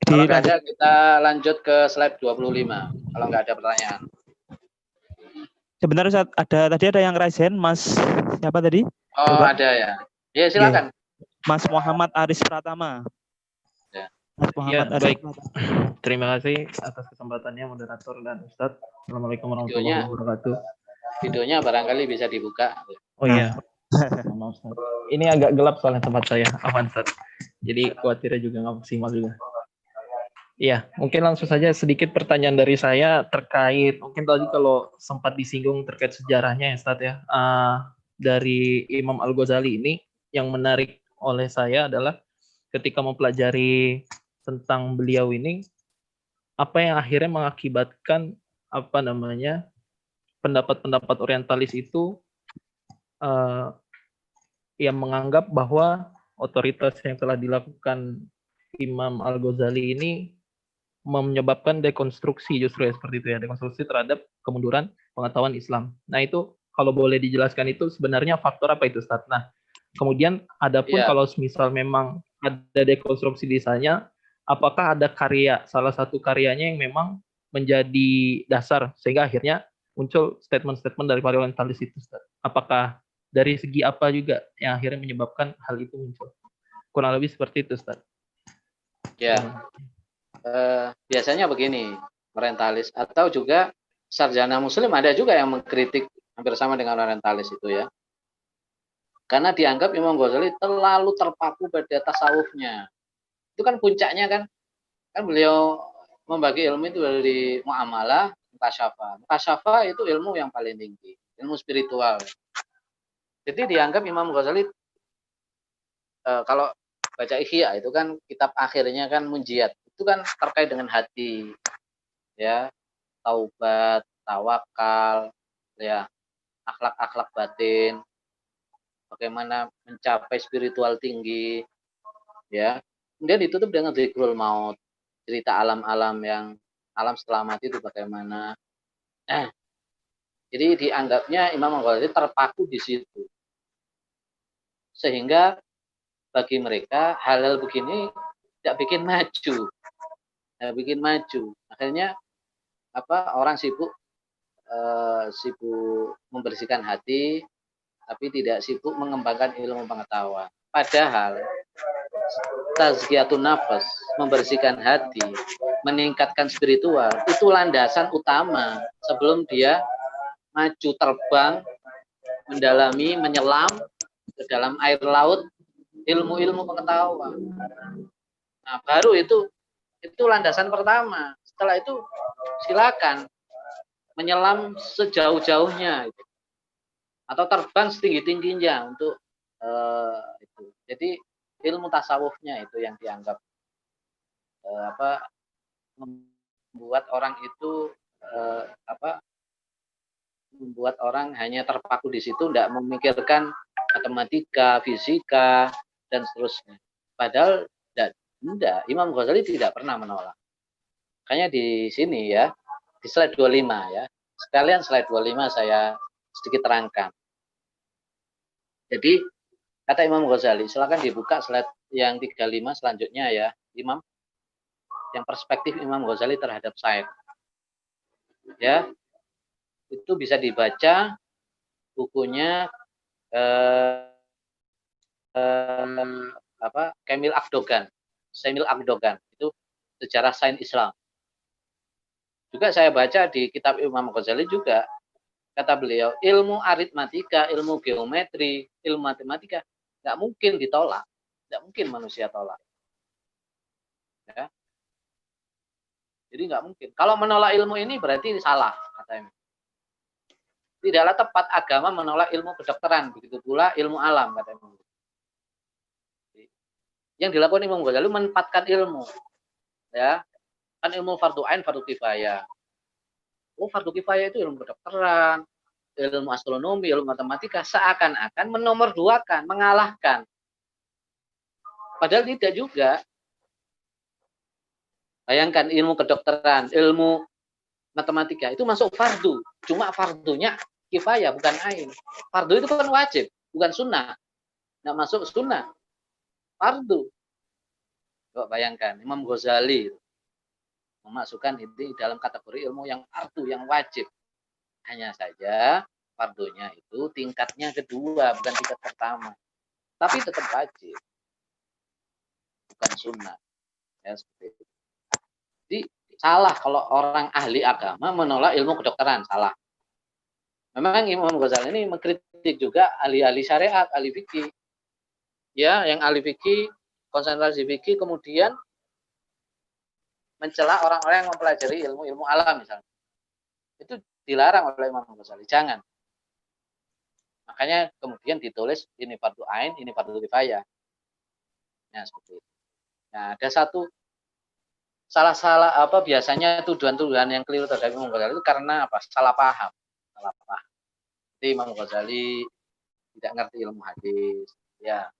Kalau nggak ada, kita lanjut ke slide 25. Kalau nggak ada pertanyaan.
Sebentar, Ustaz. Tadi ada yang raise hand, Mas. Siapa tadi?
Oh, coba. Ada ya. Ya, silakan.
Mas Muhammad Aris Pratama.
Ya.
Mas Muhammad
ya,
Aris
baik.
Pratama.
Terima kasih atas kesempatannya moderator dan Ustadz. Assalamualaikum warahmatullahi wabarakatuh.
Videonya barangkali bisa dibuka.
Oh iya. Maaf, Ustadz. Ini agak gelap soalnya tempat saya. Aman, Ustadz. Jadi khawatirnya juga nggak maksimal juga. Iya, mungkin langsung saja sedikit pertanyaan dari saya terkait, mungkin tadi kalau sempat disinggung terkait sejarahnya ya Ustadz ya. Dari Imam Al-Ghazali ini yang menarik oleh saya adalah ketika mempelajari tentang beliau ini, apa yang akhirnya mengakibatkan pendapat-pendapat orientalis itu yang menganggap bahwa otoritas yang telah dilakukan Imam Al-Ghazali ini menyebabkan dekonstruksi justru ya seperti itu ya, dekonstruksi terhadap kemunduran pengetahuan Islam. Nah itu kalau boleh dijelaskan itu sebenarnya faktor apa itu Ustaz? Nah kemudian adapun kalau misal memang ada dekonstruksi di sana, apakah ada salah satu karyanya yang memang menjadi dasar sehingga akhirnya muncul statement-statement dari para orientalis itu, Ustaz? Apakah dari segi apa juga yang akhirnya menyebabkan hal itu muncul? Kurang lebih seperti itu, Ustaz.
Ya, biasanya begini, orientalis atau juga sarjana muslim ada juga yang mengkritik hampir sama dengan orientalis itu ya. Karena dianggap Imam Ghazali terlalu terpaku pada tasawufnya. Itu kan puncaknya kan beliau membagi ilmu itu dari muamalah, mukasyafah. Mukasyafah itu ilmu yang paling tinggi, ilmu spiritual. Jadi dianggap Imam Ghazali kalau baca Ihya itu kan kitab akhirnya kan Munjiat. Itu kan terkait dengan hati. Ya, taubat, tawakal, ya, akhlak-akhlak batin. Bagaimana mencapai spiritual tinggi, ya. Kemudian ditutup dengan zikrul maut, cerita alam-alam yang alam setelah mati itu bagaimana. Jadi dianggapnya Imam Ghazali terpaku di situ, sehingga bagi mereka hal-hal begini tidak bikin maju, Akhirnya orang sibuk membersihkan hati, tapi tidak sibuk mengembangkan ilmu pengetahuan. Padahal tazkiyatun nafas, membersihkan hati, meningkatkan spiritual, itu landasan utama sebelum dia maju terbang, mendalami, menyelam ke dalam air laut ilmu-ilmu pengetahuan. Nah, baru itu landasan pertama. Setelah itu silakan menyelam sejauh-jauhnya atau terbang setinggi-tingginya untuk itu. Jadi ilmu tasawufnya itu yang dianggap membuat orang itu membuat orang hanya terpaku di situ, tidak memikirkan matematika, fisika, dan seterusnya. Padahal tidak, Imam Ghazali tidak pernah menolak. Makanya di sini ya, di slide 25 ya, sekalian slide 25 saya sedikit terangkan. Jadi kata Imam Ghazali, silakan dibuka slide yang 35 selanjutnya ya, Imam. Yang perspektif Imam Ghazali terhadap sains. Ya, itu bisa dibaca bukunya Semil Akdogan, itu sejarah sains Islam. Juga saya baca di kitab Imam Ghazali juga, kata beliau, ilmu aritmatika, ilmu geometri, ilmu matematika nggak mungkin ditolak, nggak mungkin manusia tolak. Ya. Jadi nggak mungkin. Kalau menolak ilmu ini berarti salah, katanya. Tidaklah tepat agama menolak ilmu kedokteran, begitu pula ilmu alam, katanya. Yang dilakukan Imam Ghazali menempatkan ilmu, ya, kan ilmu fardu ain, fardu kifayah. Fardu kifayah itu ilmu kedokteran, ilmu astronomi, ilmu matematika, seakan-akan menomorduakan, mengalahkan. Padahal tidak juga. Bayangkan ilmu kedokteran, ilmu matematika itu masuk fardu, cuma fardunya kifayah bukan ain. Fardu itu kan wajib, bukan sunnah. Nggak masuk sunnah. Fardu. Coba bayangkan, Imam Ghazali memasukkan ini dalam kategori ilmu yang fardu, yang wajib. Hanya saja fardunya itu tingkatnya kedua, bukan tingkat pertama. Tapi tetap wajib. Bukan sunnah. Ya, seperti itu. Jadi salah kalau orang ahli agama menolak ilmu kedokteran, salah. Memang Imam Ghazali ini mengkritik juga ahli-ahli syariat, ahli fikih. Ya, yang ahli fikih, konsentrasi fikih, kemudian mencela orang-orang yang mempelajari ilmu alam misalnya. Itu dilarang oleh Imam Ghazali, jangan. Makanya kemudian ditulis ini fardu ain, ini fardu kifayah. Ya, seperti itu. Nah, ada salah biasanya tuduhan-tuduhan yang keliru terhadap Imam Ghazali itu karena apa? Salah paham. Jadi Imam Ghazali tidak ngerti ilmu hadis, ya,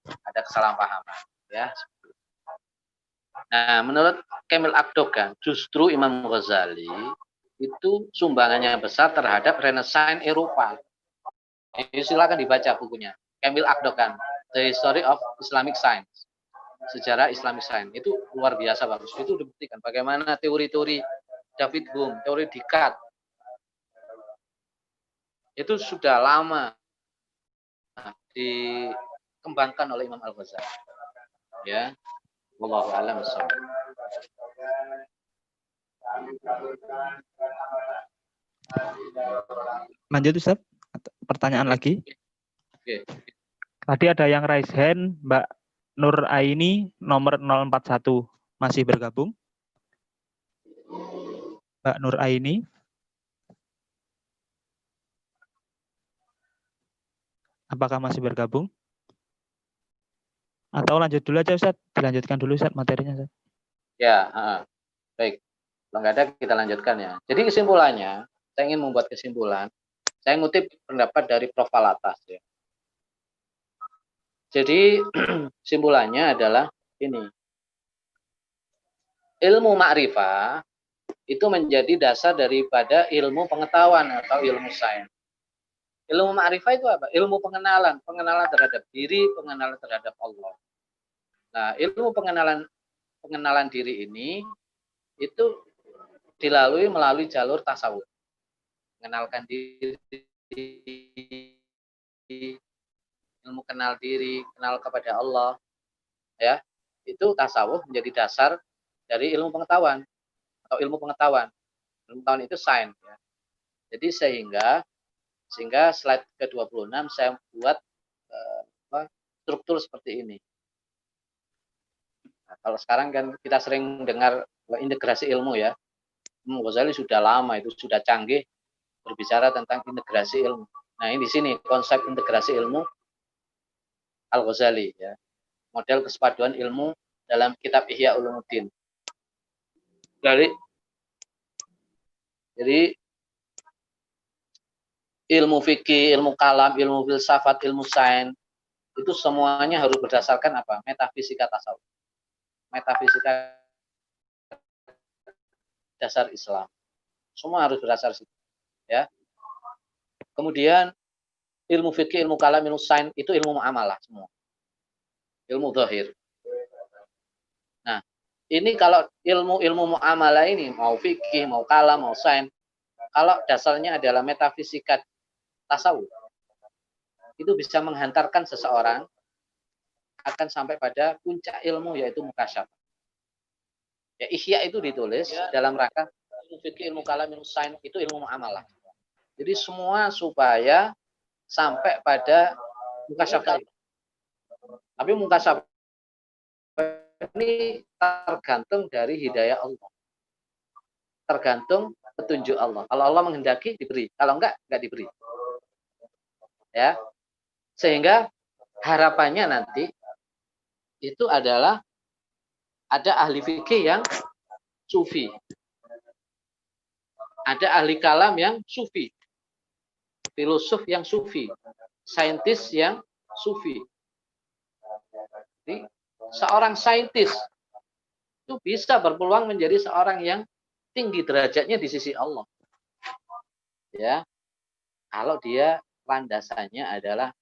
ada kesalahpahaman, ya. Nah, menurut Semil Akdogan, justru Imam Ghazali itu sumbangannya besar terhadap Renaissance Eropa. Silakan dibaca bukunya, Semil Akdogan, The History of Islamic Science. sejarah Islamic Science. Itu luar biasa bagus. Itu dibuktikan bagaimana teori-teori David Hume, teori Descartes itu sudah lama dikembangkan oleh Imam Al-Ghazali. Ya, wallahu a'lam bishawab.
Lanjut Ustaz, pertanyaan lagi.
Oke.
Tadi ada yang raise hand, Mbak Nur Aini nomor 041. Masih bergabung? Mbak Nur Aini. Apakah masih bergabung? Atau lanjut dulu aja Ustaz? Dilanjutkan dulu Ustaz materinya Ustaz.
Ya, baik. Kalau nggak ada kita lanjutkan ya. Jadi kesimpulannya, saya ingin membuat kesimpulan. Saya ngutip pendapat dari Prof. Alatas ya. Jadi kesimpulannya adalah ini. Ilmu ma'rifah itu menjadi dasar daripada ilmu pengetahuan atau ilmu sains. Ilmu ma'rifah itu apa? Ilmu pengenalan, pengenalan terhadap diri, pengenalan terhadap Allah. Nah, ilmu pengenalan diri ini itu dilalui melalui jalur tasawuf. Mengenalkan diri, ilmu kenal diri, kenal kepada Allah, ya, itu tasawuf menjadi dasar dari ilmu pengetahuan atau ilmu pengetahuan. Ilmu pengetahuan itu sains. Ya. Jadi sehingga slide ke-26 saya buat struktur seperti ini. Nah, kalau sekarang kan kita sering dengar integrasi ilmu ya. Ghazali sudah lama itu sudah canggih berbicara tentang integrasi ilmu. Nah, ini di sini konsep integrasi ilmu Al-Ghazali ya. Model kesepaduan ilmu dalam kitab Ihya Ulumuddin. Jadi ilmu fikih, ilmu kalam, ilmu filsafat, ilmu sains itu semuanya harus berdasarkan apa? Metafisika tasawuf. Metafisika dasar Islam. Semua harus berdasar situ, ya. Kemudian ilmu fikih, ilmu kalam, ilmu sains itu ilmu muamalah semua. Ilmu zahir. Nah, ini kalau ilmu muamalah ini mau fikih, mau kalam, mau sains, kalau dasarnya adalah metafisika tasawuf, itu bisa menghantarkan seseorang akan sampai pada puncak ilmu yaitu mukasyafah. Ya, Ihya itu ditulis dalam rangka ilmu fikih, ilmu kalam, ilmu sains itu ilmu muamalah. Jadi semua supaya sampai pada mukasyafah. Tapi mukasyafah ini tergantung dari hidayah Allah. Tergantung petunjuk Allah. Kalau Allah menghendaki diberi, kalau enggak diberi. Ya. Sehingga harapannya nanti itu adalah ada ahli fikih yang sufi. Ada ahli kalam yang sufi. Filosof yang sufi. Saintis yang sufi. Jadi, seorang saintis itu bisa berpeluang menjadi seorang yang tinggi derajatnya di sisi Allah. Ya. Kalau dia landasannya adalah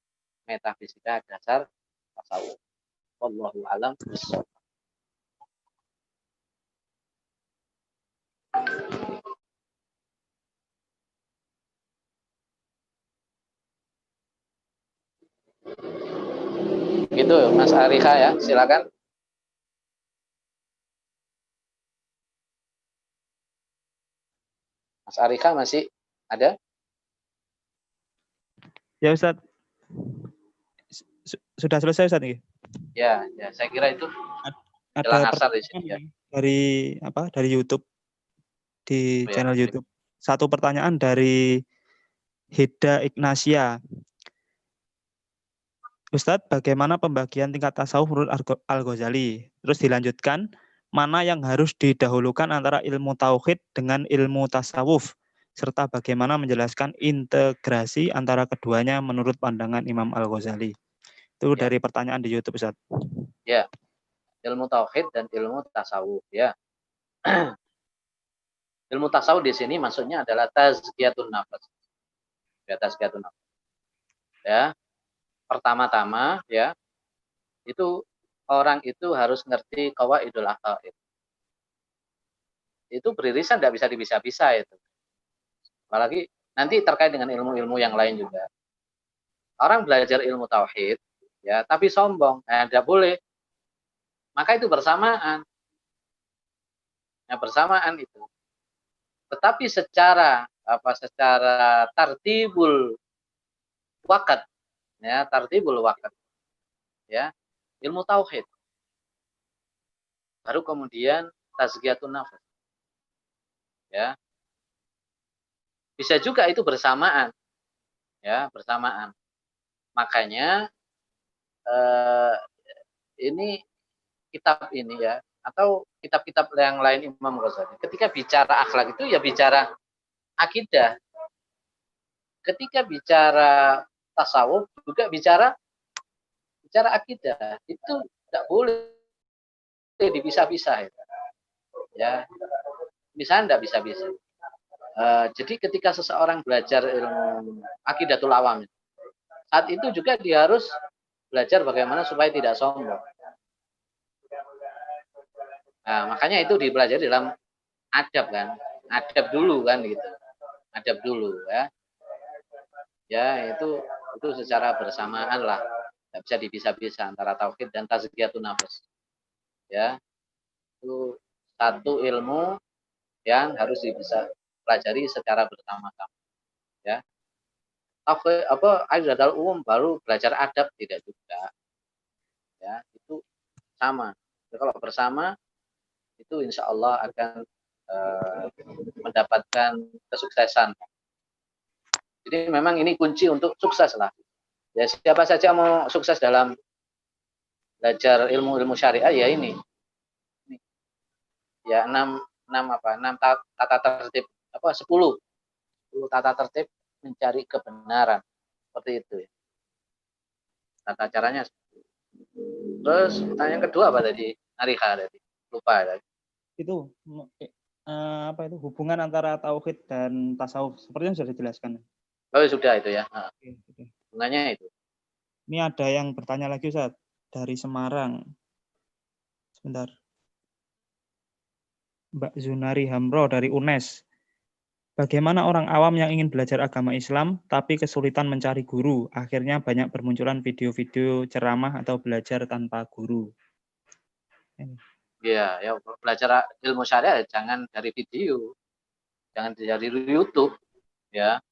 metafisika dasar tasawuf. Wallahu a'lam bishawab. Gitu Mas Arika ya, silakan. Mas Arika masih ada?
Ya Ustaz. Sudah selesai Ustaz nih?
Ya, saya kira itu
Ada
asar di sini ya.
Dari YouTube di
Ya.
channel YouTube. Satu pertanyaan dari Hida Ignasia. Ustadz, bagaimana pembagian tingkat tasawuf menurut Al-Ghazali? Terus dilanjutkan, mana yang harus didahulukan antara ilmu tauhid dengan ilmu tasawuf? Serta bagaimana menjelaskan integrasi antara keduanya menurut pandangan Imam Al-Ghazali? Itu dari pertanyaan di YouTube, Ustadz.
Ya, ilmu tauhid dan ilmu tasawuf ya. Ilmu tasawuf di sini maksudnya adalah tazkiyatun nafas. Ya, tazkiyatun nafas. Ya. Pertama-tama ya, itu orang itu harus ngerti qawaidul aqaid. Itu beririsan tidak bisa dipisah-pisah itu. Apalagi nanti terkait dengan ilmu-ilmu yang lain juga. Orang belajar ilmu tauhid, ya, tapi sombong, tidak boleh. Maka itu bersamaan. Ya, bersamaan itu. Tetapi secara tartibul waqt, ya, tartibul waqt, ya, ilmu tauhid. Baru kemudian tazkiyatun nafs. Ya. Bisa juga itu bersamaan. Ya, bersamaan. Makanya ini kitab ini ya, atau kitab-kitab yang lain Imam Ghazali, ketika bicara akhlak itu ya bicara akidah. Ketika bicara tasawuf juga bicara akidah. Itu tidak boleh dipisah-pisah. Ya, misalnya tidak bisa-bisa. Jadi ketika seseorang belajar ilmu akidatul awam, saat itu juga dia harus belajar bagaimana supaya tidak sombong. Nah, makanya itu dipelajari dalam adab kan, adab dulu kan gitu, adab dulu ya. Ya itu secara bersamaan lah, tidak bisa dipisah-pisah antara tauhid dan tazkiyatun nafs. Ya, itu satu ilmu yang harus bisa pelajari secara bersama-sama. Ya, adab umum baru belajar adab tidak juga. Ya, itu sama. Jadi, kalau bersama itu insya Allah akan mendapatkan kesuksesan. Jadi memang ini kunci untuk sukses lah. Ya, siapa saja mau sukses dalam belajar ilmu syariah ya ini. Ya 6 tata tertib 10 tata tertib mencari kebenaran. Seperti itu ya. Tata caranya. Terus pertanyaan kedua apa tadi? Ariha tadi. Lupa tadi.
Itu hubungan antara tauhid dan tasawuf sepertinya sudah dijelaskan.
Oh sudah itu ya.
Oke.
Hubungannya itu.
Ini ada yang bertanya lagi Ustaz dari Semarang. Sebentar. Mbak Zunari Hamro dari UNES. Bagaimana orang awam yang ingin belajar agama Islam tapi kesulitan mencari guru? Akhirnya banyak bermunculan video-video ceramah atau belajar tanpa guru.
Iya, ya belajar ilmu syariah jangan dari video. Jangan dari YouTube, ya.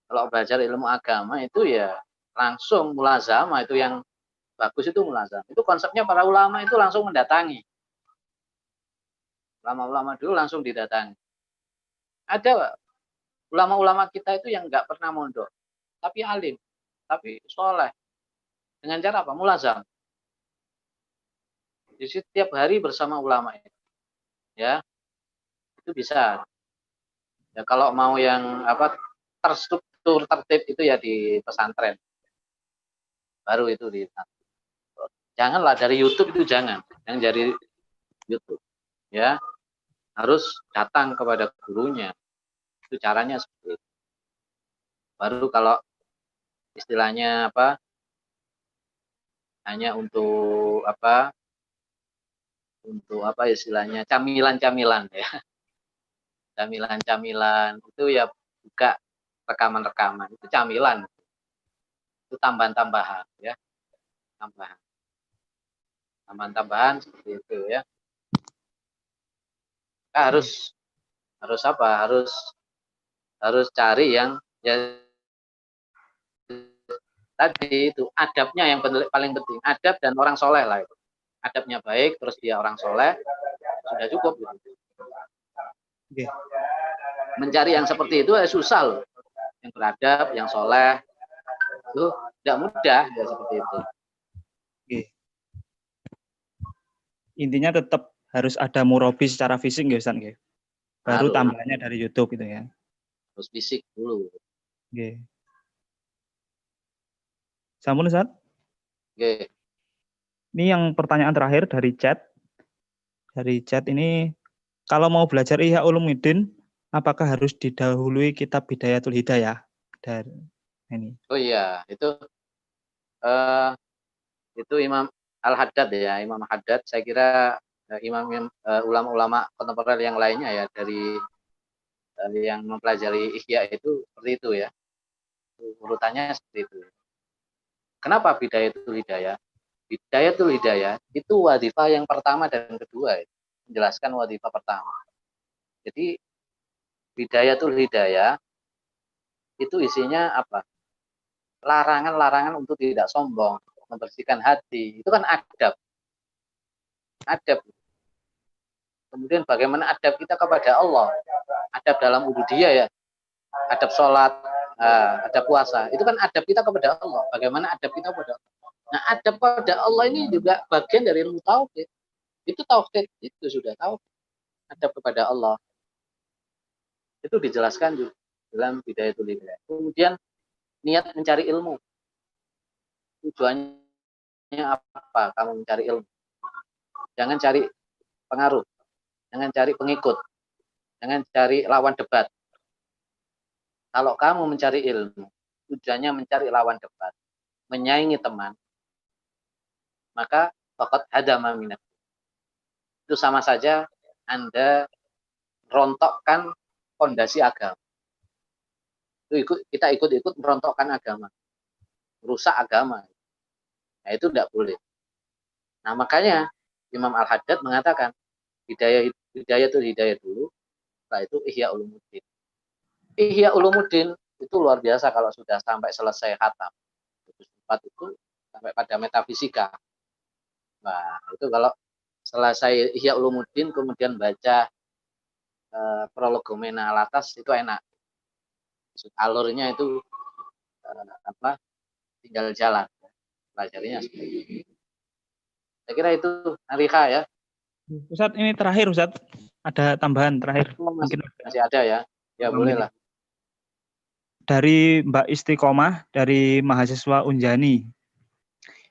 Kalau belajar ilmu agama itu ya langsung mulazamah, itu yang bagus itu mulazamah. Itu konsepnya para ulama itu langsung mendatangi. Ulama-ulama dulu langsung didatangi. Ada ulama-ulama kita itu yang nggak pernah mondok, tapi alim, tapi soleh. Dengan cara apa? Mulazam. Jadi setiap hari bersama ulama itu, ya itu bisa. Ya kalau mau yang terstruktur tertib itu ya di pesantren. Baru itu di. Janganlah dari YouTube itu jangan dari YouTube, ya. Harus datang kepada gurunya. Itu caranya seperti itu. Baru kalau istilahnya hanya untuk istilahnya camilan-camilan ya. Camilan-camilan itu ya buka rekaman-rekaman. Itu camilan. Itu tambahan-tambahan ya. Tambahan-tambahan seperti itu ya. Kita harus cari yang ya tadi itu adabnya yang paling penting, adab dan orang soleh lah itu. Adabnya baik, terus dia orang soleh, sudah cukup gitu.
Okay.
Mencari yang seperti itu susah loh, yang beradab, yang soleh itu tidak mudah ya seperti itu.
Okay. Intinya tetap harus ada murabi secara fisik ya Ustaz ya. Baru tambahannya dari YouTube gitu ya.
Harus fisik dulu.
Oke. Sampun Ustaz?
Oke.
Ini yang pertanyaan terakhir dari chat. Dari chat ini, kalau mau belajar Ihya Ulumuddin, apakah harus didahului kitab Bidayatul Hidayah? Dari ini.
Oh iya, itu itu Imam Al-Haddad ya, Imam Haddad. Saya kira ulama-ulama kontemporer yang lainnya ya dari yang mempelajari Ihya itu seperti itu ya. Urutannya seperti itu. Kenapa bidayatul hidayah? Bidayatul hidayah itu wadifah yang pertama dan kedua. Menjelaskan wadifah pertama. Jadi bidayatul hidayah itu isinya apa? Larangan-larangan untuk tidak sombong, membersihkan hati. Itu kan adab. Adab. Kemudian bagaimana adab kita kepada Allah? Adab dalam ubudiyah ya. Adab sholat, adab puasa. Itu kan adab kita kepada Allah. Bagaimana adab kita kepada Allah? Nah, adab kepada Allah ini juga bagian dari ilmu tauhid. Itu tauhid, itu sudah tauhid. Adab kepada Allah. Itu dijelaskan juga dalam bidayatul hidayah. Kemudian niat mencari ilmu. Tujuannya apa? Kamu mencari ilmu. Jangan cari pengaruh. Jangan cari pengikut. Jangan cari lawan debat. Kalau kamu mencari ilmu, tujuannya mencari lawan debat, menyaingi teman, maka faqad hadama minat. Itu sama saja Anda merontokkan fondasi agama. Kita ikut-ikut merontokkan agama. Merusak agama. Nah, itu tidak boleh. Nah, makanya Imam Al-Haddad mengatakan hidayah itu hidayah dulu, setelah itu Ihya Ulumuddin. Ihya Ulumuddin itu luar biasa kalau sudah sampai selesai khatam. Itu sampai pada metafisika. Nah, itu kalau selesai Ihya Ulumuddin kemudian baca Prolegomena Alatas itu enak. Alurnya itu tinggal jalan. Pelajarinya seperti itu. Saya kira itu Narika ya.
Ustadz, ini terakhir Ustadz. Ada tambahan terakhir.
Mungkin masih ada ya. Ya boleh lah.
Dari Mbak Istiqomah, dari mahasiswa Unjani.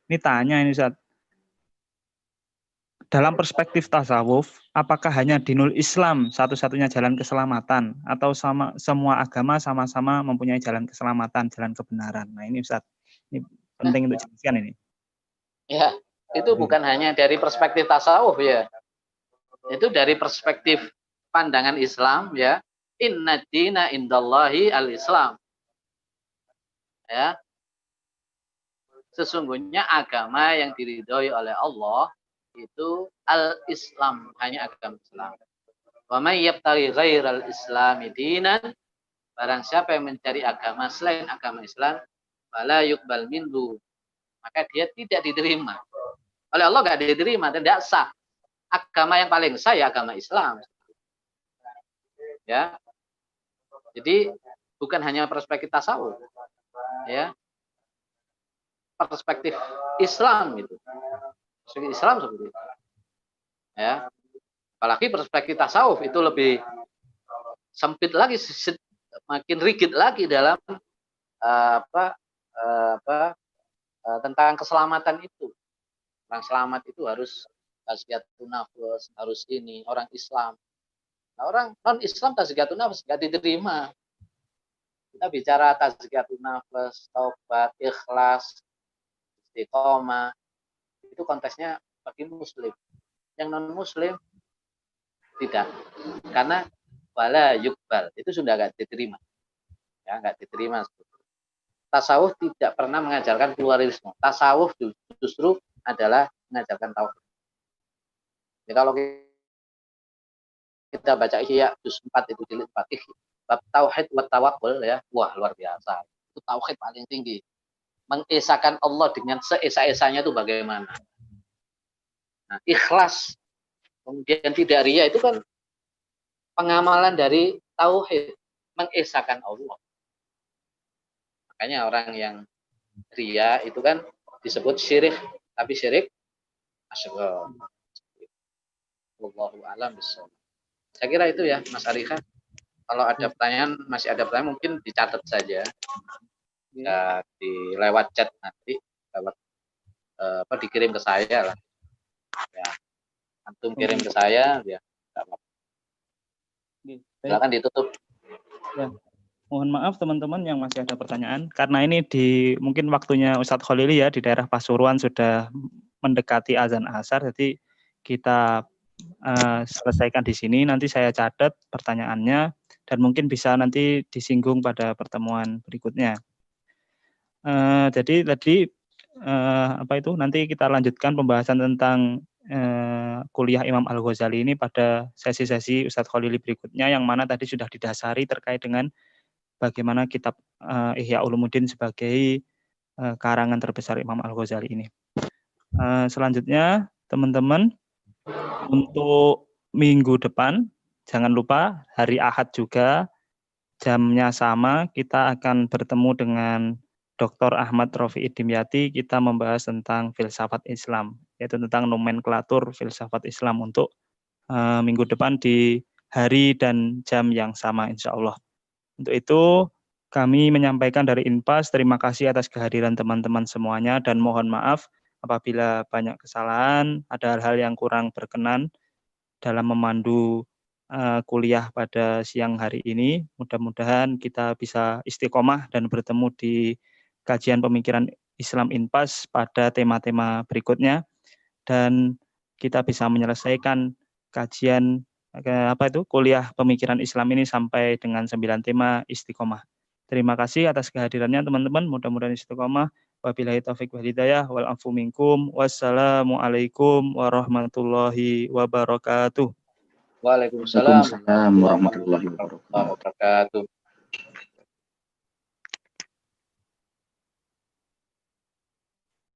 Ini tanya ini Ustadz. Dalam perspektif tasawuf, apakah hanya dinul Islam satu-satunya jalan keselamatan atau semua agama sama-sama mempunyai jalan keselamatan, jalan kebenaran? Nah, ini Ustadz, ini penting untuk jelaskan ini.
Ya, itu bukan hanya dari perspektif tasawuf ya. Itu dari perspektif pandangan Islam ya. Inna dina indallahi al-Islam. Ya. Sesungguhnya agama yang diridhoi oleh Allah itu al-Islam, hanya agama Islam. Wa may yabtaghi ghairal islami dinan, barang siapa yang mencari agama selain agama Islam, fala yuqbal minhu, maka dia tidak diterima. Oleh Allah enggak diterima, tidak sah. Agama yang paling sah ya agama Islam. Ya. Jadi bukan hanya perspektif tasawuf. Ya. Perspektif Islam gitu. Perspektif Islam seperti itu. Ya. Apalagi perspektif tasawuf itu lebih sempit lagi, makin rigid lagi dalam tentang keselamatan itu. Orang selamat itu harus tazkiyatun nafs, harus ini orang Islam. Nah, orang non Islam tazkiyatun nafs enggak diterima. Kita bicara tazkiyatun nafs, taubat, ikhlas, istiqomah, itu konteksnya bagi muslim. Yang non muslim tidak, karena wala yukbal itu sudah enggak diterima. Ya, enggak diterima. Tasawuf tidak pernah mengajarkan pluralisme. Tasawuf justru adalah mengajarkan tauhid. Ya, kalau kita baca Ihya juz 4 itu jilid 4 bab tauhid wa tawakkul ya, wah luar biasa. Itu tauhid paling tinggi. Mengesahkan Allah dengan seesa-esanya itu bagaimana? Nah, ikhlas kemudian tidak riya itu kan pengamalan dari tauhid, mengesahkan Allah. Makanya orang yang riya itu kan disebut syirik, tapi syirik asghar. Wallahu a'lam bishawab. Saya kira itu ya Mas Arika. Kalau ada pertanyaan, masih ada pertanyaan mungkin dicatat saja. Ya, lewat chat nanti, lewat dikirim ke saya lah. Ya. Antum kirim ke saya ya. Silakan ditutup.
Ya. Mohon maaf teman-teman yang masih ada pertanyaan, karena ini mungkin waktunya Ustadz Khalili ya di daerah Pasuruan sudah mendekati azan asar, jadi kita selesaikan di sini. Nanti saya catat pertanyaannya dan mungkin bisa nanti disinggung pada pertemuan berikutnya. Jadi tadi nanti kita lanjutkan pembahasan tentang kuliah Imam Al-Ghazali ini pada sesi-sesi Ustadz Khalili berikutnya, yang mana tadi sudah didasari terkait dengan bagaimana kitab Ihya Ulumuddin sebagai karangan terbesar Imam Al-Ghazali ini. Selanjutnya teman-teman, untuk minggu depan jangan lupa hari Ahad juga jamnya sama, kita akan bertemu dengan Dr. Ahmad Rofi'i Dimyati. Kita membahas tentang filsafat Islam, yaitu tentang nomenklatur filsafat Islam untuk minggu depan di hari dan jam yang sama insya Allah. Untuk itu kami menyampaikan dari INPAS, terima kasih atas kehadiran teman-teman semuanya dan mohon maaf apabila banyak kesalahan, ada hal-hal yang kurang berkenan dalam memandu kuliah pada siang hari ini. Mudah-mudahan kita bisa istiqomah dan bertemu di kajian pemikiran Islam INPAS pada tema-tema berikutnya, dan kita bisa menyelesaikan kajian kuliah pemikiran Islam ini sampai dengan 9 tema istiqomah. Terima kasih atas kehadirannya teman-teman, mudah-mudahan istiqomah. Wabillahi taufiq wal hidayah wal afu minkum. Wassalamualaikum warahmatullahi wabarakatuh.
Waalaikumsalam
Waalaikumsalam warahmatullahi wabarakatuh.
wabarakatuh.